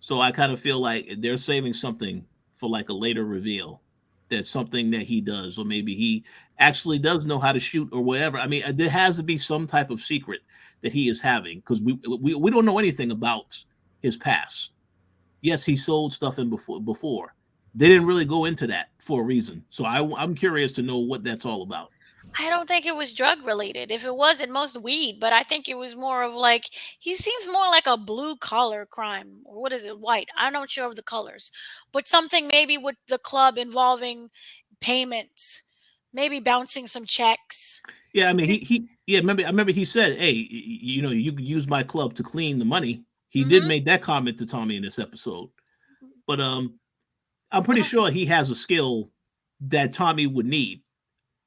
So I kind of feel like they're saving something for like a later reveal. That's something that he does, or maybe he actually does know how to shoot or whatever. I mean, there has to be some type of secret that he is having because we don't know anything about his past. Yes, he sold stuff in before. They didn't really go into that for a reason. So I'm curious to know what that's all about. I don't think it was drug related. If it was, it most weed, but I think it was more of like he seems more like a blue collar crime. Or what is it? White. I'm not sure of the colors. But something maybe with the club involving payments, maybe bouncing some checks. Yeah, I mean I remember he said, hey, you know, you could use my club to clean the money. He did make that comment to Tommy in this episode. But I'm pretty sure he has a skill that Tommy would need.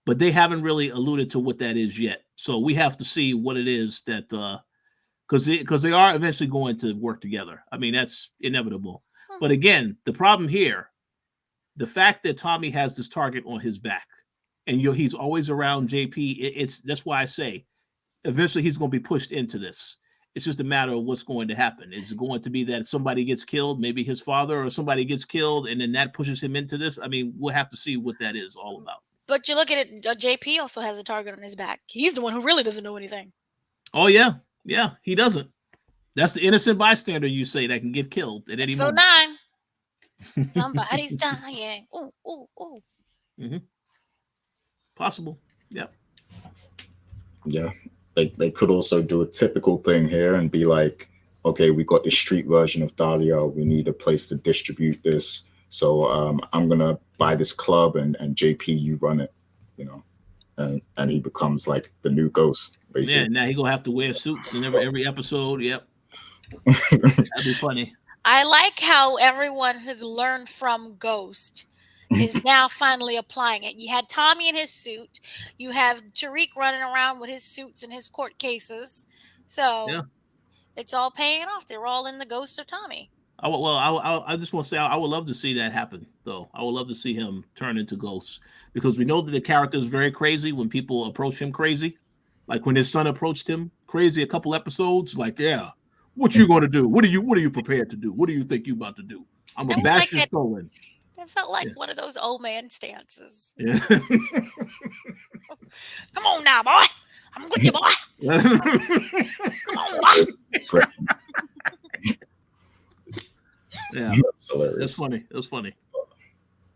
But they haven't really alluded to what that is yet. So we have to see what it is that because they are eventually going to work together. I mean, that's inevitable. But again, the problem here, the fact that Tommy has this target on his back and he's always around JP, that's why I say eventually he's going to be pushed into this. It's just a matter of what's going to happen. Is it going to be that somebody gets killed, maybe his father or somebody gets killed, and then that pushes him into this? I mean, we'll have to see what that is all about. But you look at it, JP also has a target on his back. He's the one who really doesn't know anything. Oh, yeah. Yeah, he doesn't. That's the innocent bystander, you say, that can get killed at any moment. 9. Somebody's dying. Ooh, ooh, ooh. Mm-hmm. Possible. Yeah. Yeah. They could also do a typical thing here and be like, okay, we got the street version of Daliah. We need a place to distribute this. So I'm going to buy this club and JP, you run it, you know, and he becomes like the new Ghost, basically. Yeah, now he's going to have to wear suits in every episode. Yep. That'd be funny. I like how everyone who's learned from Ghost is now finally applying it. You had Tommy in his suit. You have Tariq running around with his suits and his court cases. So It's all paying off. They're all in the Ghost of Tommy. I just want to say I would love to see that happen, though. I would love to see him turn into Ghost because we know that the character is very crazy when people approach him crazy. Like when his son approached him crazy a couple episodes, like, yeah, what you going to do? What are you prepared to do? What do you think you about to do? I'm going to bash your skull in. That felt like one of those old man stances. Yeah. Come on now, boy. I'm with you, boy. Come on, boy. Yeah, that's funny. That's funny.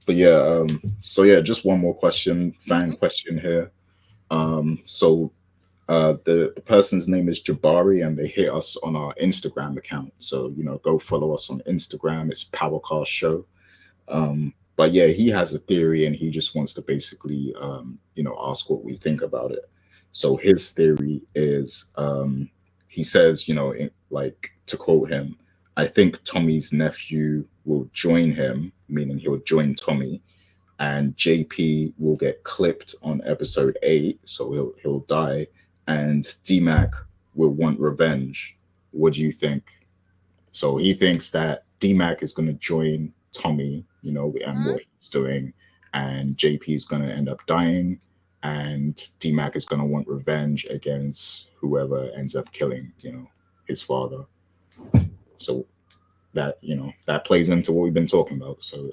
But yeah, so yeah, just one more question, fan question here. So the person's name is Jabari, and they hit us on our Instagram account. So go follow us on Instagram. It's Powercast Show. But yeah, he has a theory, and he just wants to basically ask what we think about it. So his theory is, he says, like, to quote him, I think Tommy's nephew will join him, meaning he'll join Tommy, and JP will get clipped on episode 8, so he'll die, and D-Mac will want revenge. What do you think? So he thinks that D-Mac is going to join Tommy, and what he's doing, and JP is going to end up dying, and D-Mac is going to want revenge against whoever ends up killing, his father. So that that plays into what we've been talking about. So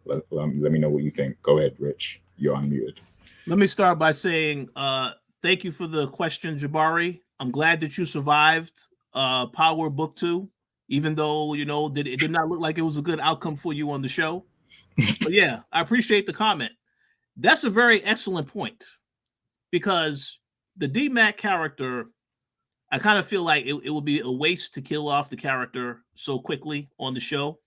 let me know what you think. Go ahead, Rich. You're unmuted. Let me start by saying thank you for the question, Jabari. I'm glad that you survived Power Book 2, even though it did not look like it was a good outcome for you on the show. But yeah, I appreciate the comment. That's a very excellent point, because the D-Mac character I kind of feel like it would be a waste to kill off the character so quickly on the show.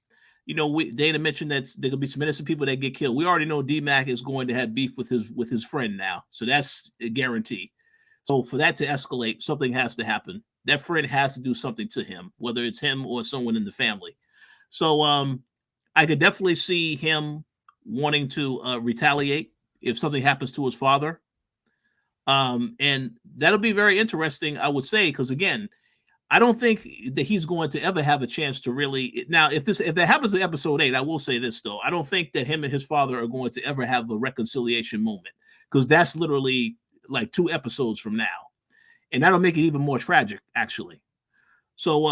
Dana mentioned that there could be some innocent people that get killed. We already know D-Mac is going to have beef with his friend now, so that's a guarantee. So for that to escalate, something has to happen. That friend has to do something to him, whether it's him or someone in the family. So I could definitely see him wanting to retaliate if something happens to his father. And that'll be very interesting, I would say, because again, I don't think that he's going to ever have a chance to really. Now, if that happens in episode 8, I will say this though: I don't think that him and his father are going to ever have a reconciliation moment, because that's literally like 2 episodes from now, and that'll make it even more tragic, actually. So,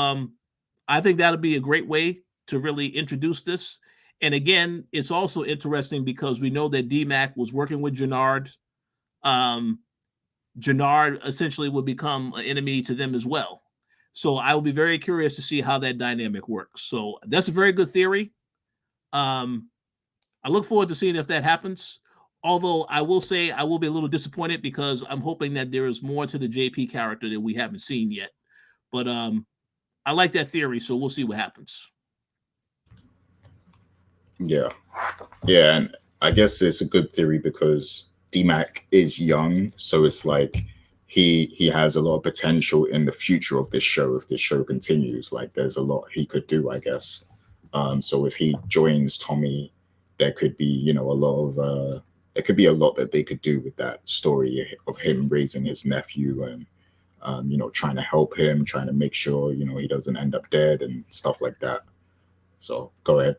I think that'll be a great way to really introduce this. And again, it's also interesting because we know that D-Mac was working with Jenard. Jenard essentially would become an enemy to them as well. So I will be very curious to see how that dynamic works. So that's a very good theory. I look forward to seeing if that happens. Although I will say I will be a little disappointed because I'm hoping that there is more to the JP character that we haven't seen yet. But I like that theory, so we'll see what happens. Yeah, and I guess it's a good theory because D-Mac is young, so it's like he has a lot of potential in the future of this show. If this show continues, like there's a lot he could do, I guess. So if he joins Tommy, there could be a lot of there could be a lot that they could do with that story of him raising his nephew and trying to help him, trying to make sure he doesn't end up dead and stuff like that. So go ahead.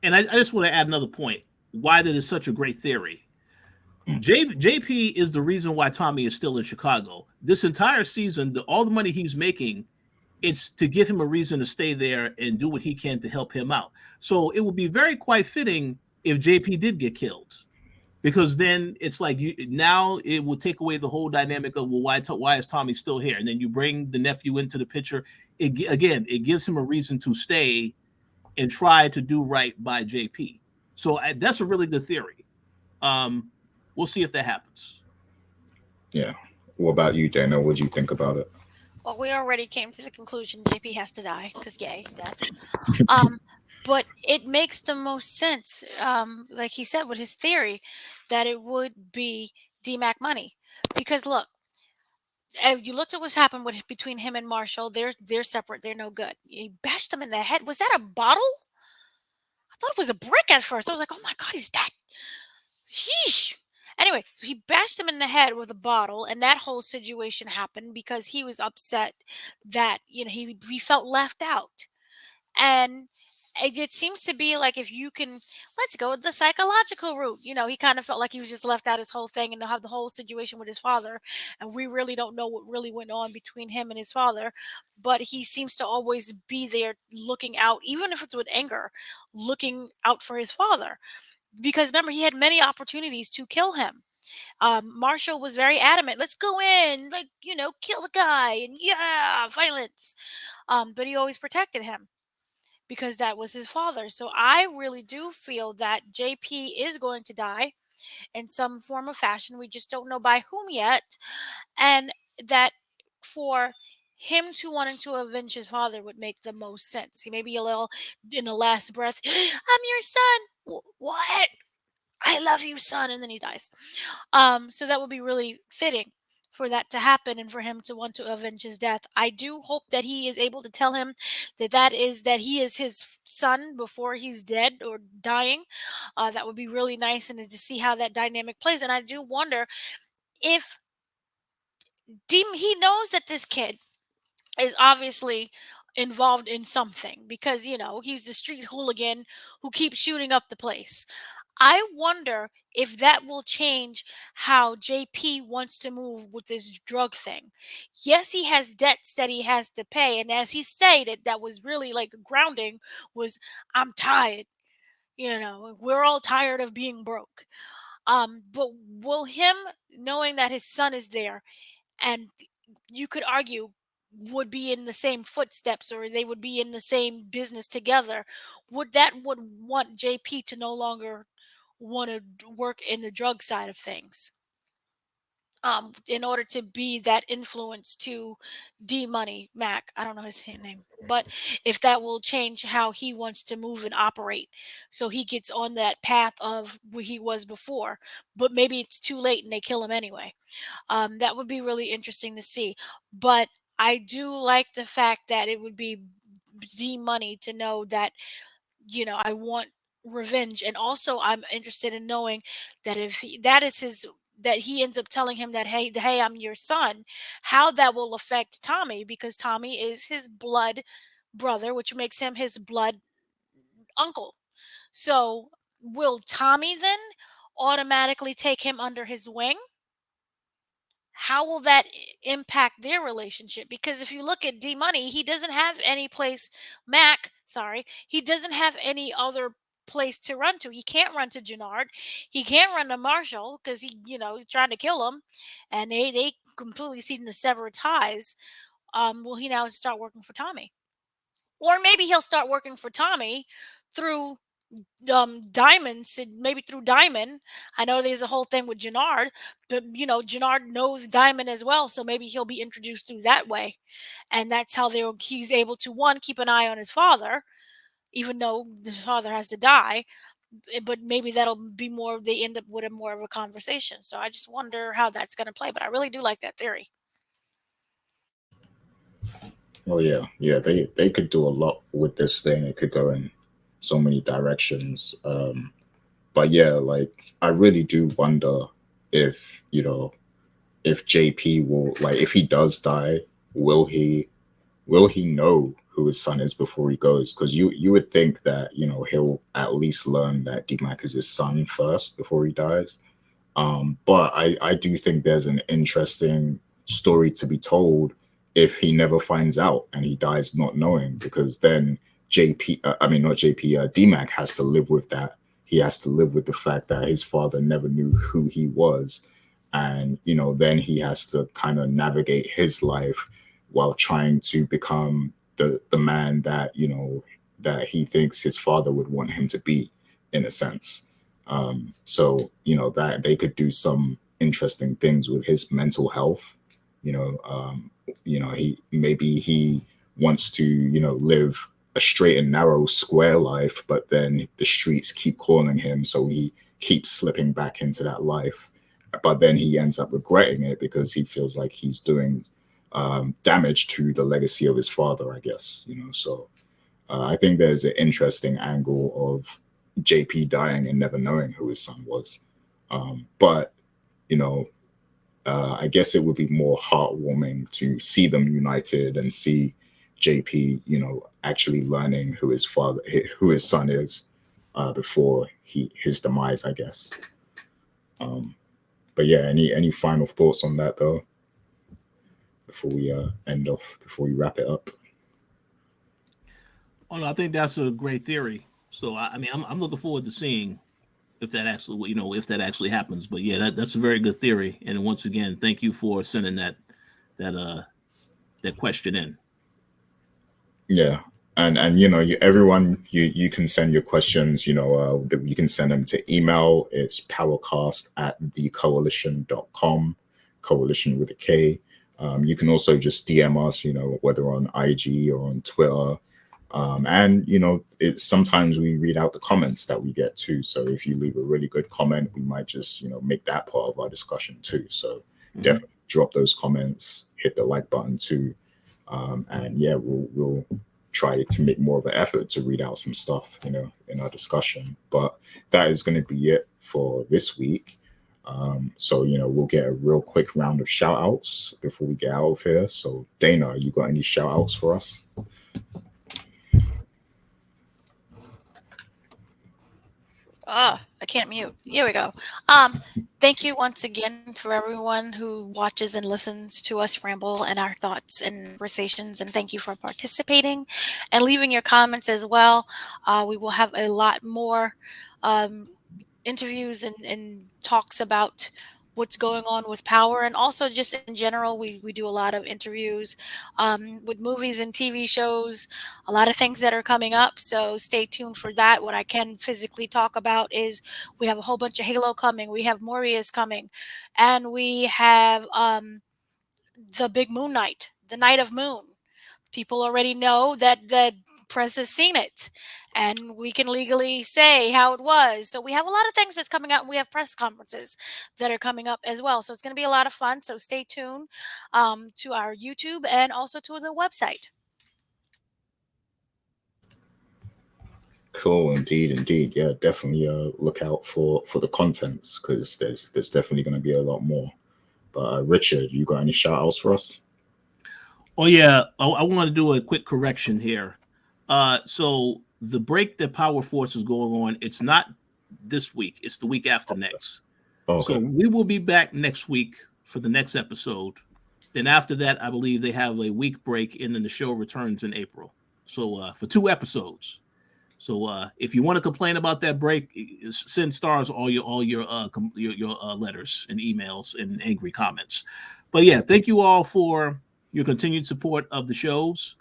And I just want to add another point why that is such a great theory. JP is the reason why Tommy is still in Chicago. This entire season, all the money he's making, it's to give him a reason to stay there and do what he can to help him out. So it would be very quite fitting if JP did get killed, because then it's like now it will take away the whole dynamic of, well, why is Tommy still here? And then you bring the nephew into the picture. It gives him a reason to stay and try to do right by JP. So that's a really good theory. We'll see if that happens. Yeah. What about you, Dana? What do you think about it? Well, we already came to the conclusion JP has to die because yay, death. But it makes the most sense, like he said with his theory, that it would be D-Mac money. Because look, you looked at what's happened between him and Marshall. They're separate. They're no good. He bashed him in the head. Was that a bottle? I thought it was a brick at first. I was like, oh my God, he's dead. Sheesh. Anyway, so he bashed him in the head with a bottle, and that whole situation happened because he was upset that he felt left out. And it seems to be like, if you can, let's go with the psychological route. He kind of felt like he was just left out his whole thing and have the whole situation with his father. And we really don't know what really went on between him and his father. But he seems to always be there looking out, even if it's with anger, looking out for his father. Because remember, he had many opportunities to kill him. Marshall was very adamant. Let's go in, kill the guy, and violence. But he always protected him because that was his father. So I really do feel that JP is going to die in some form of fashion. We just don't know by whom yet. And that for him to wanting to avenge his father would make the most sense. He may be a little in the last breath, I'm your son. What? I love you, son. And then he dies. So that would be really fitting for that to happen and for him to want to avenge his death. I do hope that he is able to tell him that he is his son before he's dead or dying. That would be really nice, and to see how that dynamic plays. And I do wonder if he knows that this kid is obviously involved in something because he's the street hooligan who keeps shooting up the place. I wonder if that will change how JP wants to move with this drug thing. Yes, he has debts that he has to pay, and as he stated, that was really like grounding was, I'm tired. We're all tired of being broke. But will him knowing that his son is there, and you could argue would be in the same footsteps or they would be in the same business together, would want JP to no longer want to work in the drug side of things? in order to be that influence to D Money Mac. I don't know his name, but if that will change how he wants to move and operate, so he gets on that path of where he was before, but maybe it's too late and they kill him anyway. That would be really interesting to see. But I do like the fact that it would be D Money to know that, I want revenge. And also I'm interested in knowing that if that is his, that he ends up telling him that, hey, I'm your son, how that will affect Tommy, because Tommy is his blood brother, which makes him his blood uncle. So will Tommy then automatically take him under his wing? How will that impact their relationship? Because if you look at D Money, he doesn't have any place, Mac, sorry, he doesn't have any other place to run to. He can't run to Jenard. He can't run to Marshall because he's trying to kill him, and they completely seem to sever ties. Will he now start working for Tommy? Or maybe he'll start working for Tommy through Diamond, maybe through Diamond. I know there's a whole thing with Jenard, but Jenard knows Diamond as well, so maybe he'll be introduced through that way, and that's how he's able to, one, keep an eye on his father, even though his father has to die. But maybe that'll be more, they end up with a more of a conversation. So I just wonder how that's going to play, but I really do like that theory. Oh yeah, yeah. They could do a lot with this thing. It could go in so many directions. But yeah, like I really do wonder if if JP will, like, if he does die, will he know who his son is before he goes? Because you would think that he'll at least learn that DMAC is his son first before he dies. But I do think there's an interesting story to be told if he never finds out and he dies not knowing, because then I mean, not JP, DMAC has to live with that. He has to live with the fact that his father never knew who he was. And, then he has to kind of navigate his life while trying to become the man that, that he thinks his father would want him to be, in a sense. So that they could do some interesting things with his mental health. He wants to live a straight and narrow square life, but then the streets keep calling him, so he keeps slipping back into that life. But then he ends up regretting it because he feels like he's doing damage to the legacy of his father, I guess. So I think there's an interesting angle of JP dying and never knowing who his son was. But, I guess it would be more heartwarming to see them united and see JP, actually learning who his son is before his demise, I guess. But yeah, any final thoughts on that though, before we before we wrap it up? Oh no, I think that's a great theory. So I mean, I'm looking forward to seeing if that actually, if that actually happens. But yeah, that's a very good theory. And once again, thank you for sending that that question in. Yeah. And everyone, you can send your questions. You can send them to email. It's powercast@thekoalition.com, coalition with a K. You can also just DM us, whether on IG or on Twitter. And sometimes we read out the comments that we get too. So if you leave a really good comment, we might just make that part of our discussion too. So definitely drop those comments, hit the like button too. And yeah, we'll try to make more of an effort to read out some stuff, in our discussion. But that is going to be it for this week. So we'll get a real quick round of shout outs before we get out of here. So Dana, you got any shout outs for us? I can't mute. Here we go. Thank you once again for everyone who watches and listens to us ramble and our thoughts and conversations. And thank you for participating and leaving your comments as well. We will have a lot more interviews and talks about what's going on with Power, and also just in general, we do a lot of interviews with movies and TV shows, a lot of things that are coming up. So stay tuned for that. What I can physically talk about is we have a whole bunch of Halo coming, we have Morias coming, and we have the big Moon Night, the Night of Moon. People already know that the press has seen it, and we can legally say how it was. So we have a lot of things that's coming out, and we have press conferences that are coming up as well. So it's going to be a lot of fun. So stay tuned to our YouTube and also to the website. Cool, indeed. Yeah, definitely look out for the contents, because there's definitely going to be a lot more. But Richard, you got any shout outs for us? Oh yeah, I want to do a quick correction here. So the break that Power Force is going on, it's not this week, it's the week after next. Okay. So we will be back next week for the next episode. Then after that, I believe they have a week break, and then the show returns in April. So for 2 episodes. So if you want to complain about that break, send stars all your letters and emails and angry comments. But yeah, thank you all for your continued support of the shows.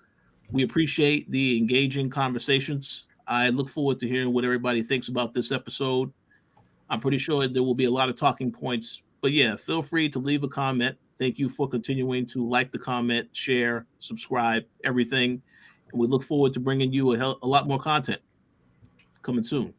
We appreciate the engaging conversations. I look forward to hearing what everybody thinks about this episode. I'm pretty sure there will be a lot of talking points. But yeah, feel free to leave a comment. Thank you for continuing to like the comment, share, subscribe, everything. And we look forward to bringing you a lot more content coming soon.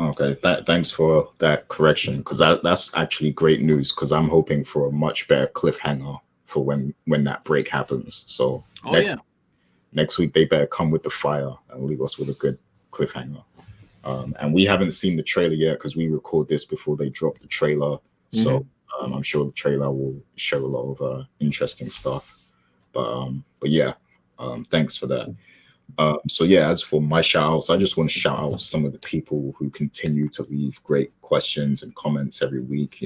Okay, thanks for that correction, because that's actually great news, because I'm hoping for a much better cliffhanger for when that break happens. So next week they better come with the fire and leave us with a good cliffhanger. And we haven't seen the trailer yet, because we record this before they drop the trailer. So I'm sure the trailer will show a lot of interesting stuff. But yeah, thanks for that. So yeah, as for my shout outs, I just want to shout out some of the people who continue to leave great questions and comments every week.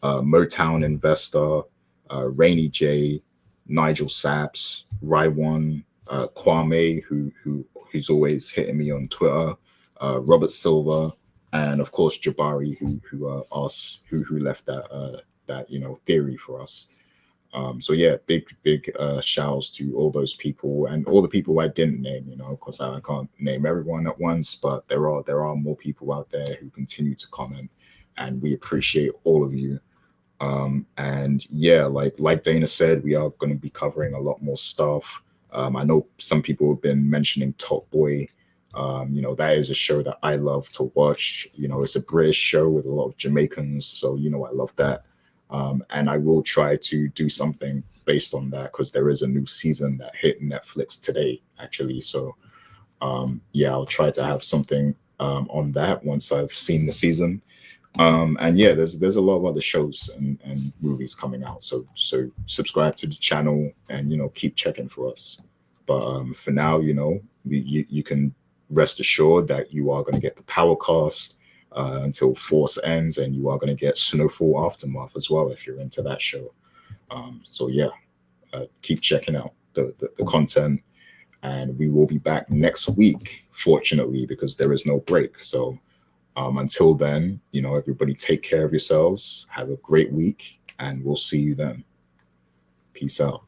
Motown Investor, Rainy J, Nigel Saps, Raiwan, Kwame, who's always hitting me on Twitter, Robert Silva, and of course Jabari, who asked who left that theory for us. So yeah, big shouts to all those people and all the people I didn't name, because I can't name everyone at once, but there are more people out there who continue to comment, and we appreciate all of you. And yeah, like Dana said, we are going to be covering a lot more stuff. I know some people have been mentioning Top Boy. That is a show that I love to watch. It's a British show with a lot of Jamaicans, so I love that. And I will try to do something based on that, because there is a new season that hit Netflix today, actually. So yeah, I'll try to have something on that once I've seen the season. And yeah, there's a lot of other shows and movies coming out. So subscribe to the channel and keep checking for us. But for now, you can rest assured that you are going to get the Powercast until Force ends, and you are going to get Snowfall Aftermath as well if you're into that show. So yeah, keep checking out the content, and we will be back next week, fortunately, because there is no break. So until then, everybody take care of yourselves, have a great week, and we'll see you then. Peace out.